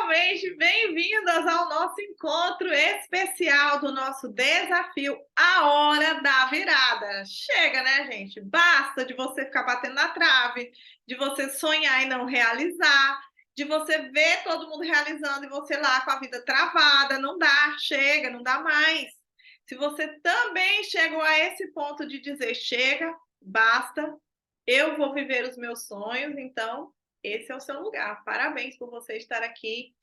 Finalmente, bem-vindas ao nosso encontro especial do nosso desafio A Hora da Virada. Chega, né, gente? Basta de você ficar batendo na trave, de você sonhar e não realizar, de você ver todo mundo realizando e você lá com a vida travada. Não dá, chega, não dá mais. Se você também chegou a esse ponto de dizer chega, basta, eu vou viver os meus sonhos, então esse é o seu lugar. Parabéns por você estar aqui.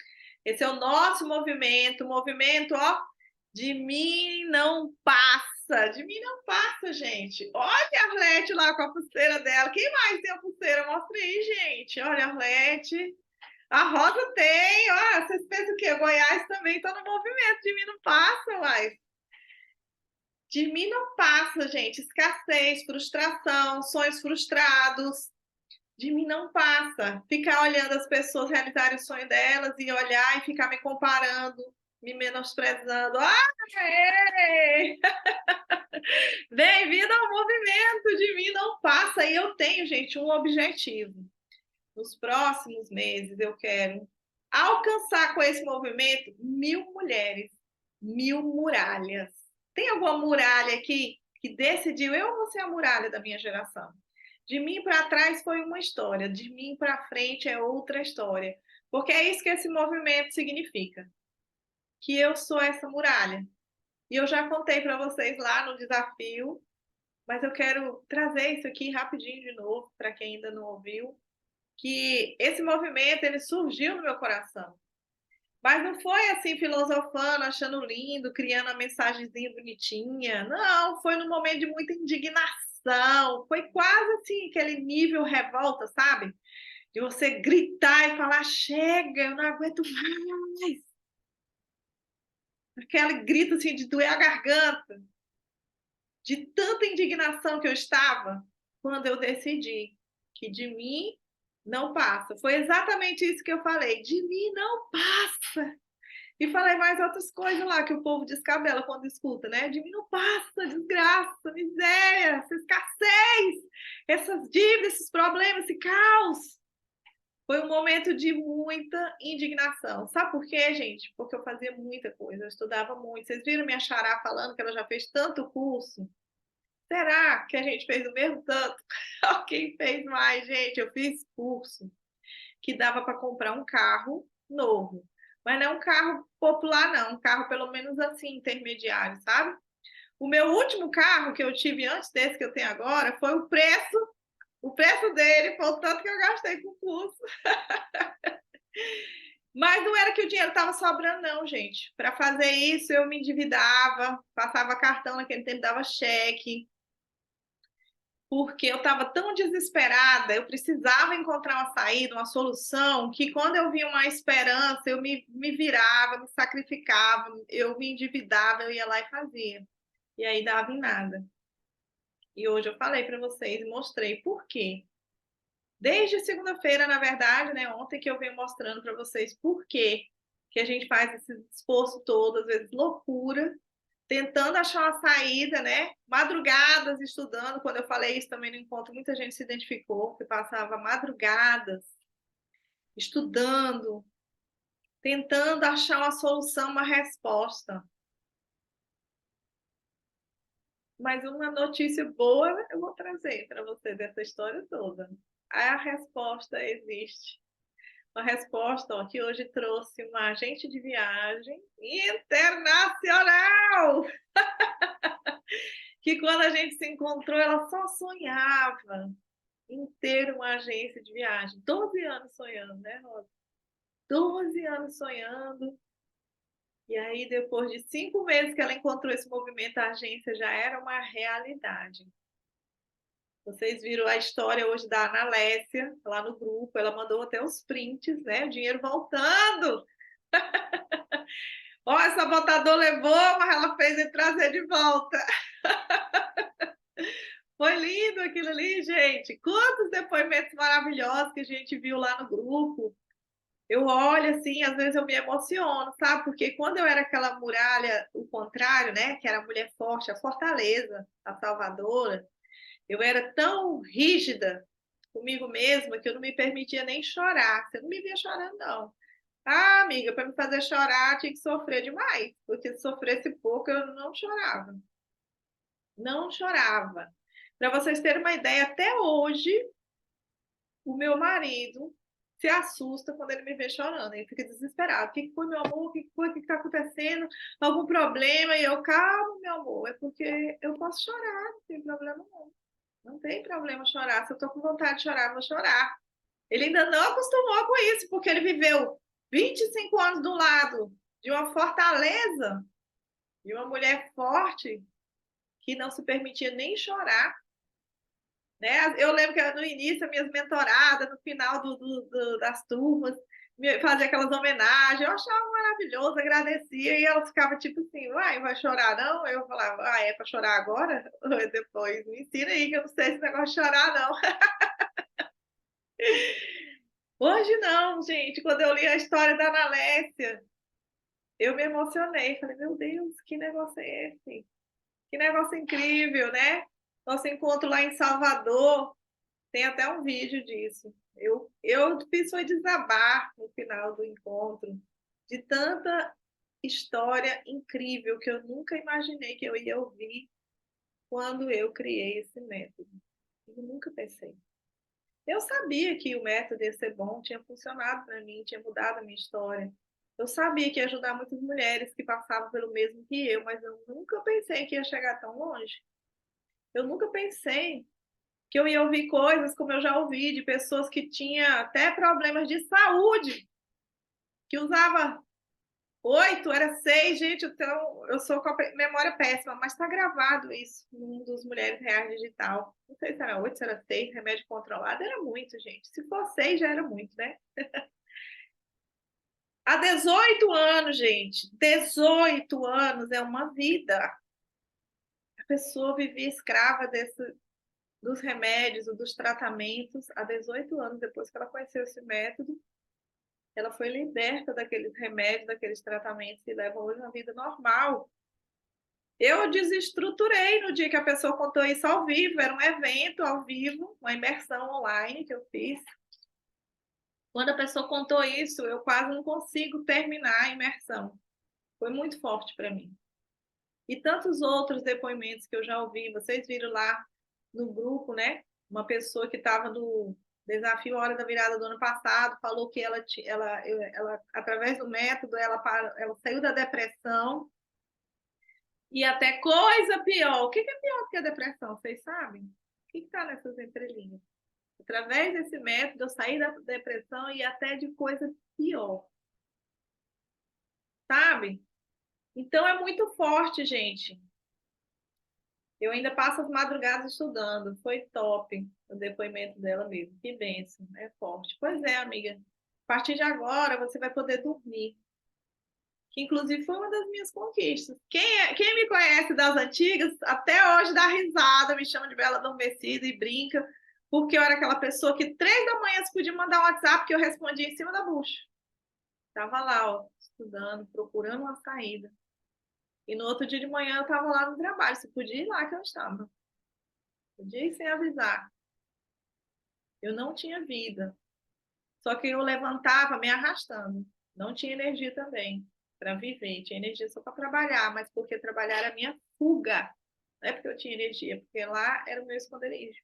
Esse é o nosso movimento, ó, de mim não passa. De mim não passa, gente. Olha a Arlete lá com a pulseira dela. Quem mais tem a pulseira? Mostra aí, gente. Olha a Arlete. A Rosa tem. Ó, vocês pensam o quê? Goiás também está no movimento. De mim não passa, mas de mim não passa, gente. Escassez, frustração, sonhos frustrados. De mim não passa. Ficar olhando as pessoas realizarem o sonho delas e olhar e ficar me comparando, me menosprezando. Aê! Bem-vindo ao movimento. De mim não passa. E eu tenho, gente, um objetivo. Nos próximos meses eu quero alcançar com esse movimento 1.000 mulheres, 1.000 muralhas. Tem alguma muralha aqui que decidiu eu vou ser a muralha da minha geração? De mim para trás foi uma história, de mim para frente é outra história. Porque é isso que esse movimento significa. Que eu sou essa muralha. E eu já contei para vocês lá no desafio, mas eu quero trazer isso aqui rapidinho de novo, para quem ainda não ouviu, que esse movimento ele surgiu no meu coração. Mas não foi assim, filosofando, achando lindo, criando uma mensagenzinha bonitinha. Não, foi num momento de muita indignação. Foi quase assim, aquele nível revolta, sabe? De você gritar e falar, chega, eu não aguento mais. Aquele grito assim de doer a garganta. De tanta indignação que eu estava quando eu decidi que de mim não passa. Foi exatamente isso que eu falei. De mim não passa. E falei mais outras coisas lá que o povo descabela quando escuta, né? De mim não passa, desgraça, miséria, essa escassez, essas dívidas, esses problemas, esse caos. Foi um momento de muita indignação. Sabe por quê, gente? Porque eu fazia muita coisa, eu estudava muito. Vocês viram minha xará falando que ela já fez tanto curso? Será que a gente fez o mesmo tanto? Quem fez mais, gente? Eu fiz curso que dava para comprar um carro novo. Mas não é um carro popular, não. Um carro, pelo menos assim, intermediário, sabe? O meu último carro que eu tive antes desse que eu tenho agora foi o preço dele foi o tanto que eu gastei com o curso. Mas não era que o dinheiro estava sobrando, não, gente. Para fazer isso, eu me endividava, passava cartão naquele tempo, dava cheque, porque eu estava tão desesperada, eu precisava encontrar uma saída, uma solução, que quando eu via uma esperança, eu me virava, me sacrificava, eu me endividava, eu ia lá e fazia. E aí dava em nada. E hoje eu falei para vocês e mostrei por quê. Desde segunda-feira, na verdade, né, ontem que eu venho mostrando para vocês por quê que a gente faz esse esforço todo, às vezes loucura, tentando achar uma saída, né? Madrugadas estudando. Quando eu falei isso também no encontro, muita gente se identificou, que passava madrugadas estudando, tentando achar uma solução, uma resposta. Mas uma notícia boa eu vou trazer para você dessa história toda. A resposta existe. Uma resposta ó, que hoje trouxe uma agente de viagem internacional. Que quando a gente se encontrou, ela só sonhava em ter uma agência de viagem. 12 anos sonhando, né, Rosa? 12 anos sonhando. E aí, depois de 5 meses que ela encontrou esse movimento, a agência já era uma realidade. Vocês viram a história hoje da Ana Lécia, lá no grupo, ela mandou até os prints, né? O dinheiro voltando. Ó, essa sabotador levou, mas ela fez ele trazer de volta. Foi lindo aquilo ali, gente. Quantos depoimentos maravilhosos que a gente viu lá no grupo. Eu olho assim, às vezes eu me emociono, sabe? Porque quando eu era aquela muralha, o contrário, né? Que era a mulher forte, a fortaleza, a salvadora, eu era tão rígida comigo mesma que eu não me permitia nem chorar. Você não me via chorando, não. Ah, amiga, para me fazer chorar tinha que sofrer demais, porque se sofresse pouco eu não chorava. Não chorava. Para vocês terem uma ideia, até hoje o meu marido se assusta quando ele me vê chorando. Ele fica desesperado. O que foi, meu amor? O que foi? O que está acontecendo? Algum problema? E eu, calma, meu amor, é porque eu posso chorar, não tem problema não. Não tem problema chorar. Se eu estou com vontade de chorar, eu vou chorar. Ele ainda não acostumou com isso, porque ele viveu 25 anos do lado de uma fortaleza, de uma mulher forte, que não se permitia nem chorar. Né? Eu lembro que no início, as minhas mentoradas, no final das turmas, fazia aquelas homenagens, eu achava maravilhoso, agradecia, e elas ficavam tipo assim, vai chorar não? Eu falava, é para chorar agora? Depois, me ensina aí, que eu não sei esse negócio de chorar não. Hoje não, gente, quando eu li a história da Analécia, eu me emocionei, falei, meu Deus, que negócio é esse? Que negócio incrível, né? Nosso encontro lá em Salvador, tem até um vídeo disso. Eu fiz foi desabar no final do encontro, de tanta história incrível que eu nunca imaginei que eu ia ouvir quando eu criei esse método. Eu nunca pensei. Eu sabia que o método ia ser bom, tinha funcionado para mim, tinha mudado a minha história. Eu sabia que ia ajudar muitas mulheres que passavam pelo mesmo que eu, mas eu nunca pensei que ia chegar tão longe. Eu nunca pensei que eu ia ouvir coisas como eu já ouvi de pessoas que tinham até problemas de saúde, que usava 8, era 6, gente, então eu sou com a memória péssima, mas está gravado isso num dos Mulheres Reais Digital. Não sei se era 8, se era 6, remédio controlado, era muito, gente. Se for 6, já era muito, né? Há 18 anos, gente, 18 anos é uma vida. A pessoa vivia escrava dos remédios, dos tratamentos, há 18 anos depois que ela conheceu esse método, ela foi liberta daqueles remédios, daqueles tratamentos que levam hoje uma vida normal. Eu desestruturei no dia que a pessoa contou isso ao vivo, era um evento ao vivo, uma imersão online que eu fiz. Quando a pessoa contou isso, eu quase não consigo terminar a imersão. Foi muito forte para mim. E tantos outros depoimentos que eu já ouvi, vocês viram lá no grupo, né? Uma pessoa que estava no desafio Hora da Virada do ano passado falou que ela através do método, ela saiu da depressão e até coisa pior. O que é pior do que a depressão? Vocês sabem? O que está nessas entrelinhas? Através desse método, eu saí da depressão e até de coisa pior. Sabe? Então é muito forte, gente. Eu ainda passo as madrugadas estudando. Foi top o depoimento dela mesmo. Que bênção, é forte. Pois é, amiga. A partir de agora, você vai poder dormir. Que, inclusive, foi uma das minhas conquistas. Quem me conhece das antigas, até hoje dá risada, me chama de Bela Adormecida e brinca, porque eu era aquela pessoa que 3 da manhã você podia mandar um WhatsApp que eu respondia em cima da bucha. Estava lá, ó, estudando, procurando uma saída. E no outro dia de manhã eu estava lá no trabalho. Você podia ir lá que eu estava. Podia ir sem avisar. Eu não tinha vida. Só que eu levantava me arrastando. Não tinha energia também para viver. Tinha energia só para trabalhar, mas porque trabalhar era a minha fuga. Não é porque eu tinha energia, porque lá era o meu esconderijo.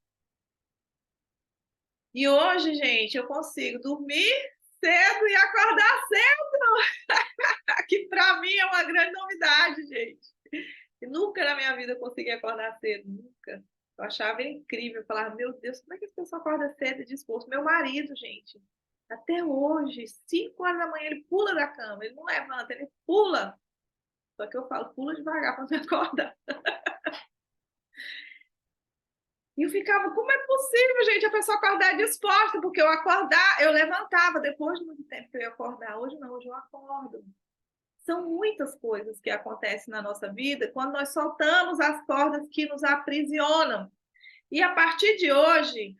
E hoje, gente, eu consigo dormir cedo e acordar cedo. Que para mim é uma grande novidade, gente. E nunca na minha vida eu consegui acordar cedo, nunca. Eu achava incrível, eu falava, meu Deus, como é que essa pessoa acorda cedo e disposto? Meu marido, gente, até hoje, 5 horas da manhã, ele pula da cama, ele não levanta, ele pula. Só que eu falo, pula devagar para não acordar. E eu ficava, como é possível, gente, a pessoa acordar disposta? Porque eu levantava depois de muito tempo que eu ia acordar. Hoje não, hoje eu acordo. São muitas coisas que acontecem na nossa vida quando nós soltamos as cordas que nos aprisionam. E a partir de hoje,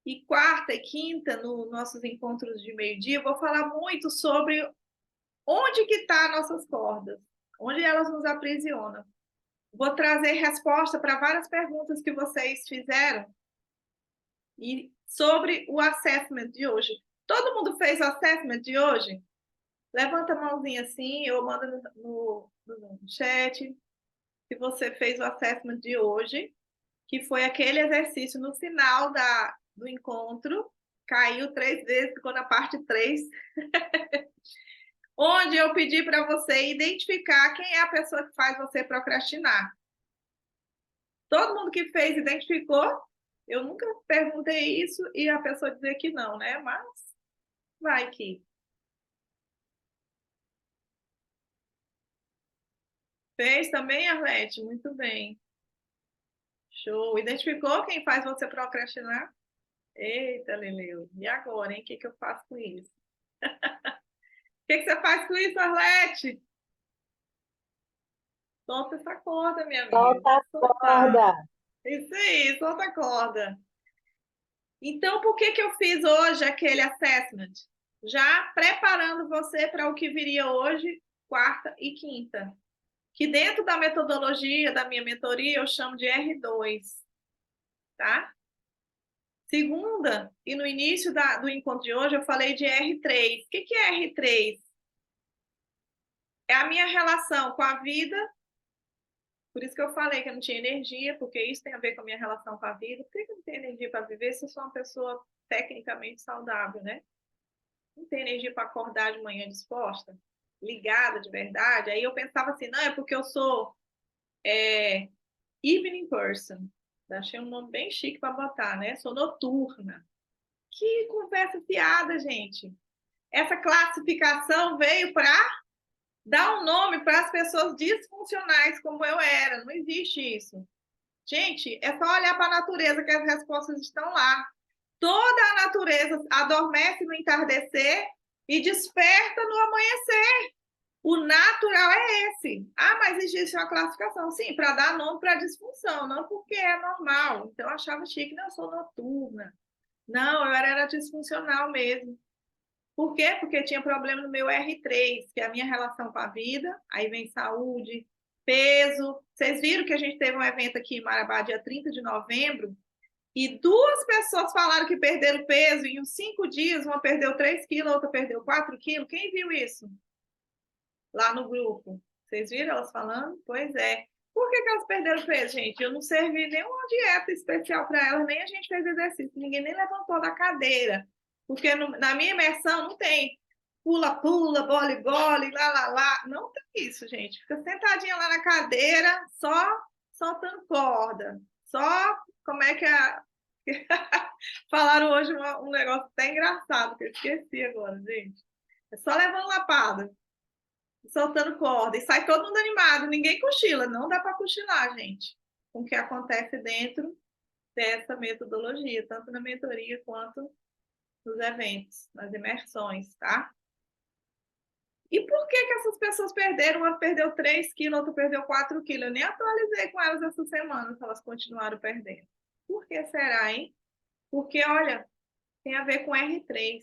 e quarta e quinta, nos nossos encontros de meio-dia, eu vou falar muito sobre onde que estão nossas cordas, onde elas nos aprisionam. Vou trazer resposta para várias perguntas que vocês fizeram e sobre o assessment de hoje. Todo mundo fez o assessment de hoje? Levanta a mãozinha assim, eu mando no chat se você fez o assessment de hoje, que foi aquele exercício no final do encontro, caiu 3 vezes, ficou na parte 3, onde eu pedi para você identificar quem é a pessoa que faz você procrastinar. Todo mundo que fez identificou? Eu nunca perguntei isso e a pessoa dizer que não, né? Mas vai que. Fez também, Arlete? Muito bem. Show. Identificou quem faz você procrastinar? Eita, Leleu. E agora, hein? O que eu faço com isso? O que você faz com isso, Arlete? Solta essa corda, minha amiga. Solta a Soltar. corda. Isso aí, solta a corda. Então, por que eu fiz hoje aquele assessment? Já preparando você para o que viria hoje, quarta e quinta. Que dentro da metodologia da minha mentoria eu chamo de R2, tá? Segunda, e no início do encontro de hoje eu falei de R3. O que é R3? É a minha relação com a vida, por isso que eu falei que eu não tinha energia, porque isso tem a ver com a minha relação com a vida. Por que eu não tenho energia para viver se eu sou uma pessoa tecnicamente saudável, né? Não tenho energia para acordar de manhã disposta, ligada de verdade. Aí eu pensava assim, não, é porque eu sou evening person. Achei um nome bem chique para botar, né? Sou noturna. Que conversa fiada, gente. Essa classificação veio para dar um nome para as pessoas disfuncionais como eu era. Não existe isso. Gente, é só olhar para a natureza que as respostas estão lá. Toda a natureza adormece no entardecer e desperta no amanhecer. O natural é esse. Ah, mas existe uma classificação. Sim, para dar nome para a disfunção, não porque é normal. Então, eu achava chique, não, eu sou noturna. Não, eu era disfuncional mesmo. Por quê? Porque tinha problema no meu R3, que é a minha relação com a vida. Aí vem saúde, peso. Vocês viram que a gente teve um evento aqui em Marabá, dia 30 de novembro, e 2 pessoas falaram que perderam peso em uns 5 dias. Uma perdeu 3 quilos, a outra perdeu 4 quilos. Quem viu isso? Lá no grupo. Vocês viram elas falando? Pois é. Por que elas perderam peso, gente? Eu não servi nenhuma dieta especial para elas, nem a gente fez exercício. Ninguém nem levantou da cadeira. Porque na minha imersão não tem pula-pula, bole-bole, lá. Não tem isso, gente. Fica sentadinha lá na cadeira, só soltando corda. Só, como é que é? Falaram hoje um negócio até engraçado, que eu esqueci agora, gente. É só levando lapada, soltando corda, e sai todo mundo animado, ninguém cochila, não dá para cochilar, gente, com o que acontece dentro dessa metodologia, tanto na mentoria quanto nos eventos, nas imersões, tá? E por que essas pessoas perderam? Uma perdeu 3 quilos, outra perdeu 4 quilos. Eu nem atualizei com elas essa semana, se elas continuaram perdendo. Por que será, hein? Porque, olha, tem a ver com R3.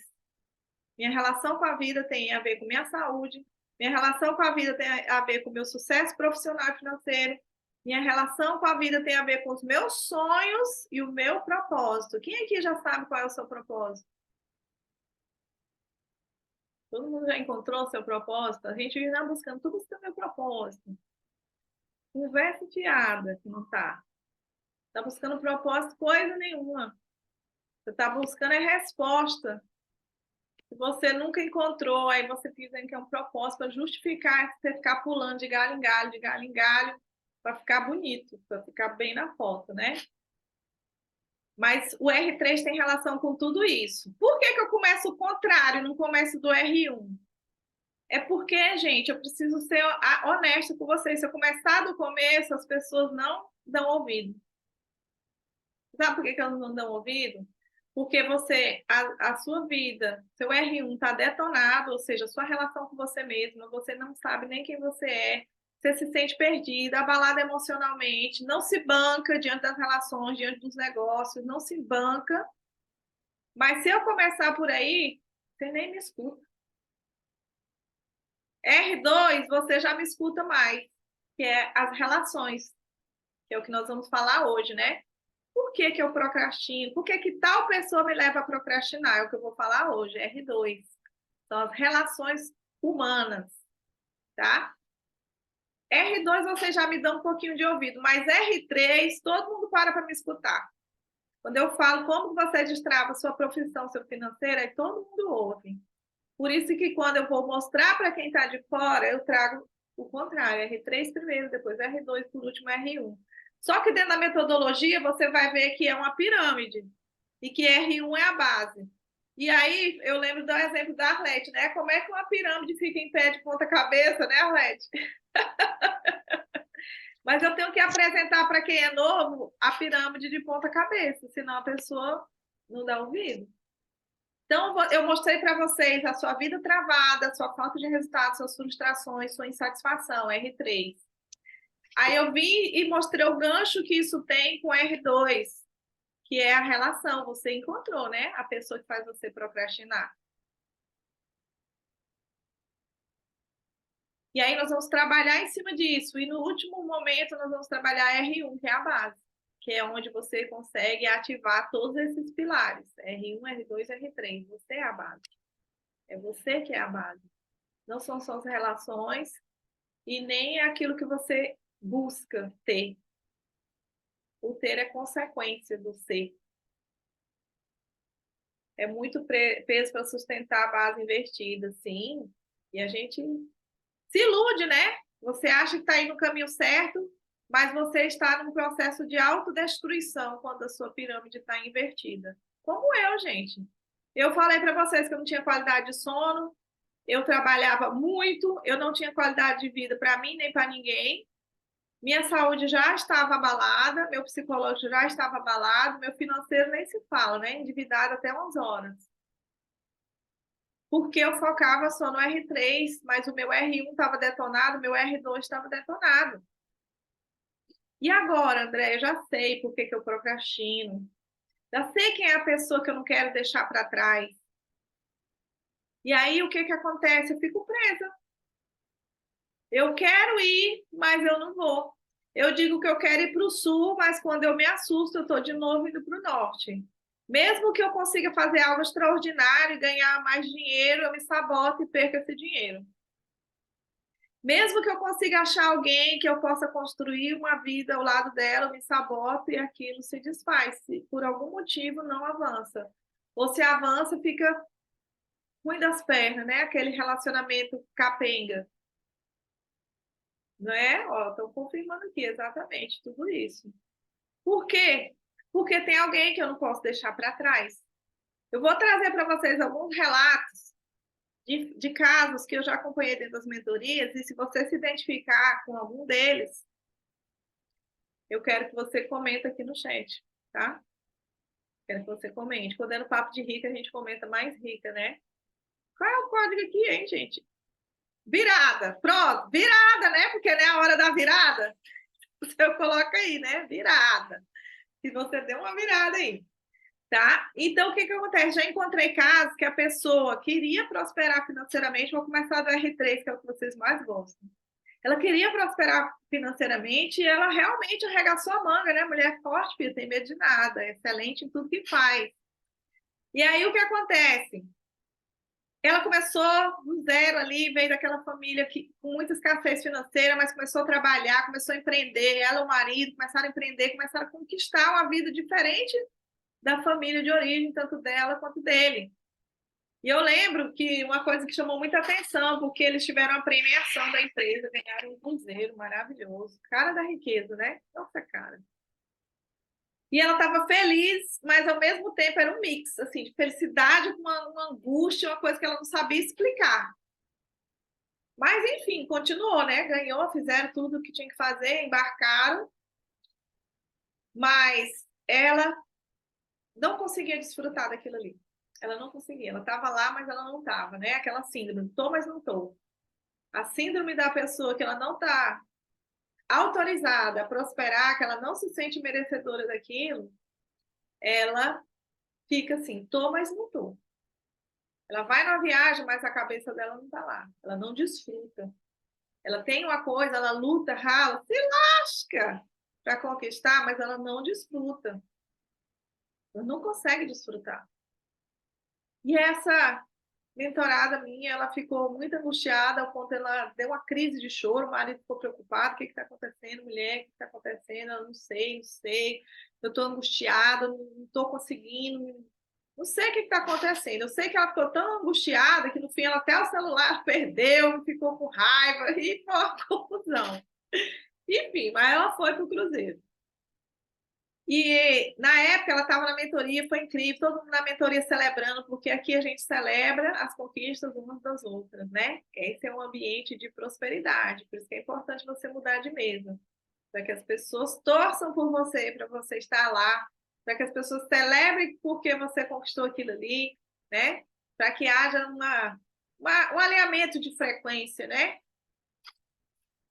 Minha relação com a vida tem a ver com minha saúde, minha relação com a vida tem a ver com o meu sucesso profissional e financeiro, minha relação com a vida tem a ver com os meus sonhos e o meu propósito. Quem aqui já sabe qual é o seu propósito? Todo mundo já encontrou o seu propósito? A gente vive buscando, tudo buscando meu propósito. Conversa fiada que não tá. Tá buscando propósito, coisa nenhuma. Você tá buscando a resposta que você nunca encontrou, aí você fica que é um propósito para justificar você ficar pulando de galho em galho, de galho em galho, para ficar bonito, para ficar bem na foto, né? Mas o R3 tem relação com tudo isso. Por que eu começo o contrário, não começo do R1? É porque, gente, eu preciso ser honesta com vocês. Se eu começar do começo, as pessoas não dão ouvido. Sabe por que elas não dão ouvido? Porque a sua vida, seu R1 está detonado, ou seja, a sua relação com você mesma, você não sabe nem quem você se sente perdida, abalada emocionalmente, não se banca diante das relações, diante dos negócios, não se banca. Mas se eu começar por aí, você nem me escuta. R2, você já me escuta mais, que é as relações, que é o que nós vamos falar hoje, né? Por que eu procrastino? Por que tal pessoa me leva a procrastinar? É o que eu vou falar hoje, R2. São as relações humanas, tá? R2 você já me dá um pouquinho de ouvido, mas R3 todo mundo para me escutar. Quando eu falo como você destrava sua profissão, seu financeiro, aí todo mundo ouve. Por isso que quando eu vou mostrar para quem está de fora, eu trago o contrário, R3 primeiro, depois R2, por último R1. Só que dentro da metodologia você vai ver que é uma pirâmide e que R1 é a base. E aí eu lembro do exemplo da Arlete, né? Como é que uma pirâmide fica em pé de ponta cabeça, né, Arlete? Mas eu tenho que apresentar para quem é novo a pirâmide de ponta cabeça, senão a pessoa não dá ouvido. Então, eu mostrei para vocês a sua vida travada, sua falta de resultado, suas frustrações, sua insatisfação, R3. Aí eu vim e mostrei o gancho que isso tem com R2, que é a relação. Você encontrou, né? A pessoa que faz você procrastinar. E aí nós vamos trabalhar em cima disso. E no último momento nós vamos trabalhar R1, que é a base, que é onde você consegue ativar todos esses pilares. R1, R2, R3. Você é a base. É você que é a base. Não são só as relações e nem aquilo que você busca ter. O ter é consequência do ser. É muito peso para sustentar a base invertida, sim. E a gente se ilude, né? Você acha que está indo no caminho certo, mas você está num processo de autodestruição quando a sua pirâmide está invertida. Como eu, gente. Eu falei para vocês que eu não tinha qualidade de sono, eu trabalhava muito, eu não tinha qualidade de vida para mim nem para ninguém. Minha saúde já estava abalada, meu psicológico já estava abalado, meu financeiro nem se fala, né? Endividado até 11 horas. Porque eu focava só no R3, mas o meu R1 estava detonado, o meu R2 estava detonado. E agora, André, eu já sei por que eu procrastino. Já sei quem é a pessoa que eu não quero deixar para trás. E aí, o que acontece? Eu fico presa. Eu quero ir, mas eu não vou. Eu digo que eu quero ir para o sul, mas quando eu me assusto, eu estou de novo indo para o norte. Mesmo que eu consiga fazer algo extraordinário e ganhar mais dinheiro, eu me saboto e perco esse dinheiro. Mesmo que eu consiga achar alguém que eu possa construir uma vida ao lado dela, eu me saboto e aquilo se desfaz. Se por algum motivo não avança. Ou se avança, fica ruim das pernas, né? Aquele relacionamento capenga. Não é? Ó, estão confirmando aqui exatamente tudo isso. Por quê? Porque tem alguém que eu não posso deixar para trás. Eu vou trazer para vocês alguns relatos de casos que eu já acompanhei dentro das mentorias, e se você se identificar com algum deles, eu quero que você comenta aqui no chat, tá? Quero que você comente. Quando é no papo de rica, a gente comenta mais rica, né? Qual é o código aqui, hein, gente? Virada. Pronto, virada, né? Porque é a hora da virada. Você coloca aí, né? Virada. Se você deu uma virada aí, tá? Então, o que acontece? Já encontrei casos que a pessoa queria prosperar financeiramente. Vou começar do R3, que é o que vocês mais gostam. Ela queria prosperar financeiramente e ela realmente arregaçou a manga, né? Mulher forte, filha, tem medo de nada, é excelente em tudo que faz. E aí o que acontece? Ela começou do zero ali, veio daquela família que, com muita escassez financeira, mas começou a trabalhar, começou a empreender. Ela e o marido começaram a empreender, começaram a conquistar uma vida diferente da família de origem, tanto dela quanto dele. E eu lembro que uma coisa que chamou muita atenção, porque eles tiveram a premiação da empresa, ganharam um cruzeiro maravilhoso. Cara da riqueza, né? Nossa, cara. E ela estava feliz, mas ao mesmo tempo era um mix, assim, de felicidade com uma angústia, uma coisa que ela não sabia explicar. Mas, enfim, continuou, né? Ganhou, fizeram tudo o que tinha que fazer, embarcaram, mas ela não conseguia desfrutar daquilo ali. Ela não conseguia. Ela estava lá, mas ela não estava, né? Aquela síndrome, tô, mas não tô. A síndrome da pessoa que ela não está autorizada a prosperar, que ela não se sente merecedora daquilo, ela fica assim, tô, mas não tô. Ela vai na viagem, mas a cabeça dela não está lá. Ela não desfruta. Ela tem uma coisa, ela luta, rala, se lasca para conquistar, mas ela não desfruta. Ela não consegue desfrutar. E essa mentorada minha, ela ficou muito angustiada, ao ponto ela deu uma crise de choro, o marido ficou preocupado, o que está acontecendo, mulher, o que está acontecendo? Ela, não sei, não sei, eu estou angustiada, não estou conseguindo, não sei o que está acontecendo. Eu sei que ela ficou tão angustiada que no fim ela até o celular perdeu, ficou com raiva e foi uma confusão. Enfim, mas ela foi para o cruzeiro. E na época ela estava na mentoria, foi incrível, todo mundo na mentoria celebrando, porque aqui a gente celebra as conquistas umas das outras, né? Esse é um ambiente de prosperidade, por isso que é importante você mudar de mesa, para que as pessoas torçam por você, para você estar lá, para que as pessoas celebrem porque você conquistou aquilo ali, né? Para que haja um alinhamento de frequência, né?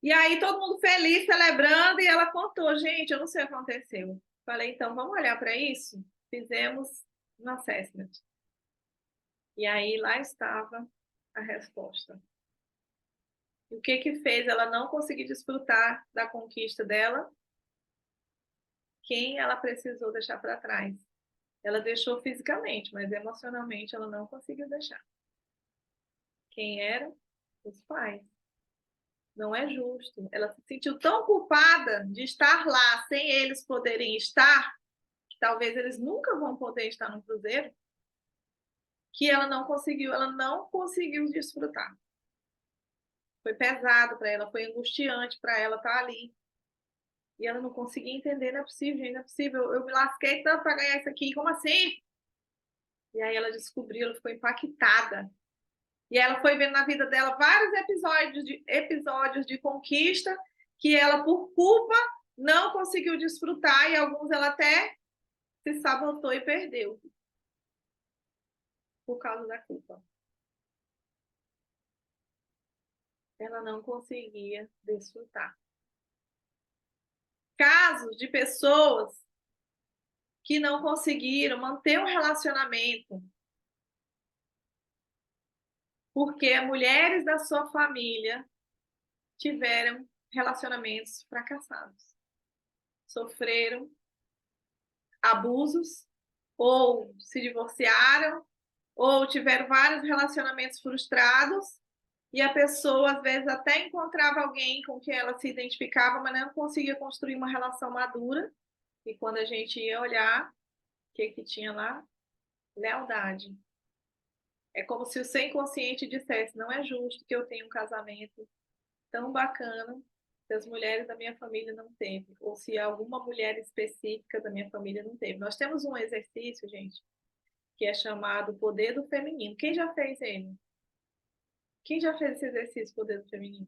E aí todo mundo feliz, celebrando, e ela contou, gente, eu não sei o que aconteceu. Falei, então, vamos olhar para isso? Fizemos um assessment. E aí lá estava a resposta. E o que que fez ela não conseguir desfrutar da conquista dela? Quem ela precisou deixar para trás? Ela deixou fisicamente, mas emocionalmente ela não conseguiu deixar. Quem eram? Os pais. Não é justo. Ela se sentiu tão culpada de estar lá sem eles poderem estar, que talvez eles nunca vão poder estar no cruzeiro, que ela não conseguiu desfrutar. Foi pesado para ela, foi angustiante para ela estar ali. E ela não conseguia entender, não é possível, gente, não é possível. Eu me lasquei tanto para ganhar isso aqui, como assim? E aí ela descobriu, ela ficou impactada. E ela foi vendo na vida dela vários episódios de conquista que ela, por culpa, não conseguiu desfrutar e alguns ela até se sabotou e perdeu por causa da culpa. Ela não conseguia desfrutar. Casos de pessoas que não conseguiram manter um relacionamento porque mulheres da sua família tiveram relacionamentos fracassados, sofreram abusos, ou se divorciaram, ou tiveram vários relacionamentos frustrados, e a pessoa, às vezes, até encontrava alguém com quem ela se identificava, mas não conseguia construir uma relação madura. E quando a gente ia olhar, o que que tinha lá? Lealdade. É como se o seu inconsciente dissesse: não é justo que eu tenha um casamento tão bacana se as mulheres da minha família não teve, ou se alguma mulher específica da minha família não teve. Nós temos um exercício, gente, que é chamado Poder do Feminino. Quem já fez ele? Quem já fez esse exercício, Poder do Feminino?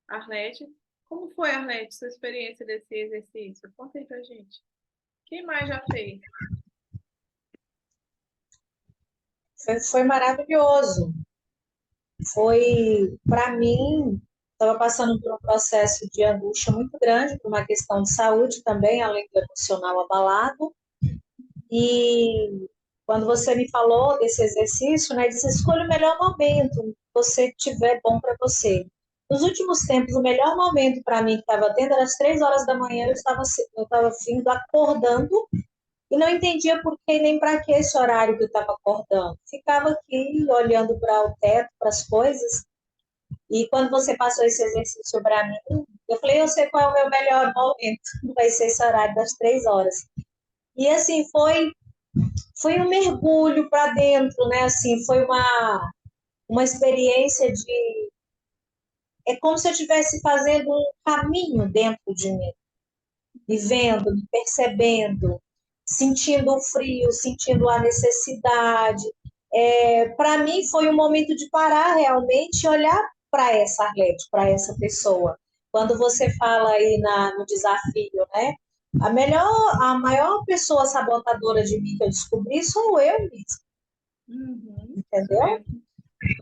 Arlete? Como foi, Arlete, sua experiência desse exercício? Conta aí pra gente. Quem mais já fez? Foi maravilhoso. Foi, para mim, estava passando por um processo de angústia muito grande, por uma questão de saúde também, além do emocional abalado. E quando você me falou desse exercício, né, disse, escolha o melhor momento que você tiver bom para você. Nos últimos tempos, o melhor momento para mim que estava tendo era às 3 horas da manhã, eu estava vindo acordando e não entendia por que nem para que esse horário que eu estava acordando. Ficava aqui olhando para o teto, para as coisas, e quando você passou esse exercício para mim, eu falei, eu sei qual é o meu melhor momento, vai ser esse horário das 3 horas. E assim, foi um mergulho para dentro, né? Assim, foi uma experiência de. É como se eu estivesse fazendo um caminho dentro de mim, me vendo, me percebendo, sentindo o frio, sentindo a necessidade. Para mim, foi um momento de parar realmente e olhar para essa Arlete, para essa pessoa. Quando você fala aí no desafio, né? A maior pessoa sabotadora de mim que eu descobri sou eu mesma, Isso entendeu? mesmo.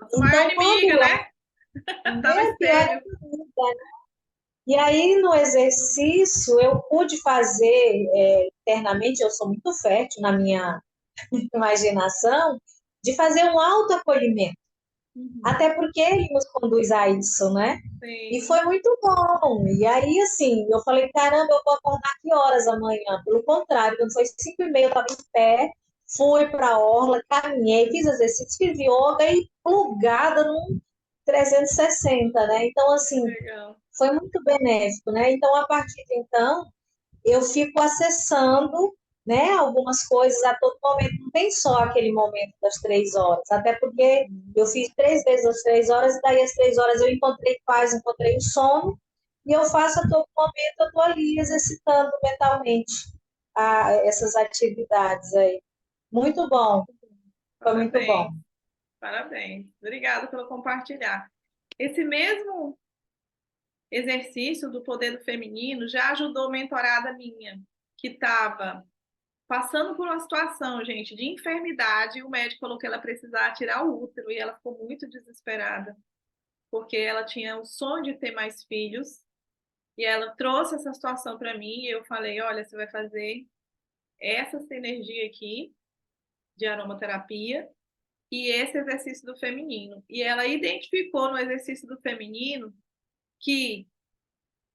Nossa maior Então, inimiga, né? Tá no é pior espelho. ainda. E aí, no exercício, eu pude fazer internamente, eu sou muito fértil na minha imaginação, de fazer um autoacolhimento. Até porque ele nos conduz a isso, né? E Sim. foi muito bom. E aí, assim, eu falei, caramba, eu vou acordar que horas amanhã? Pelo contrário, quando foi 5h30, eu estava em pé, fui para a orla, caminhei, fiz exercício, fiz yoga e plugada num 360, né? Então, assim, Legal. foi muito benéfico, né? Então, a partir de então, eu fico acessando, né, algumas coisas a todo momento. Não tem só aquele momento das 3 horas, até porque Uhum. eu fiz 3 vezes as 3 horas, e daí as 3 horas eu encontrei paz, encontrei o sono, e eu faço a todo momento, eu estou ali exercitando mentalmente essas atividades aí. Muito bom, foi muito bom. Parabéns, parabéns. Obrigada pelo compartilhar. Esse mesmo exercício do poder do feminino já ajudou mentorada minha, que estava passando por uma situação, gente, de enfermidade, e o médico falou que ela precisava tirar o útero, e ela ficou muito desesperada, porque ela tinha o sonho de ter mais filhos, e ela trouxe essa situação para mim, e eu falei, olha, você vai fazer essa sinergia aqui, de aromaterapia, e esse exercício do feminino. E ela identificou no exercício do feminino que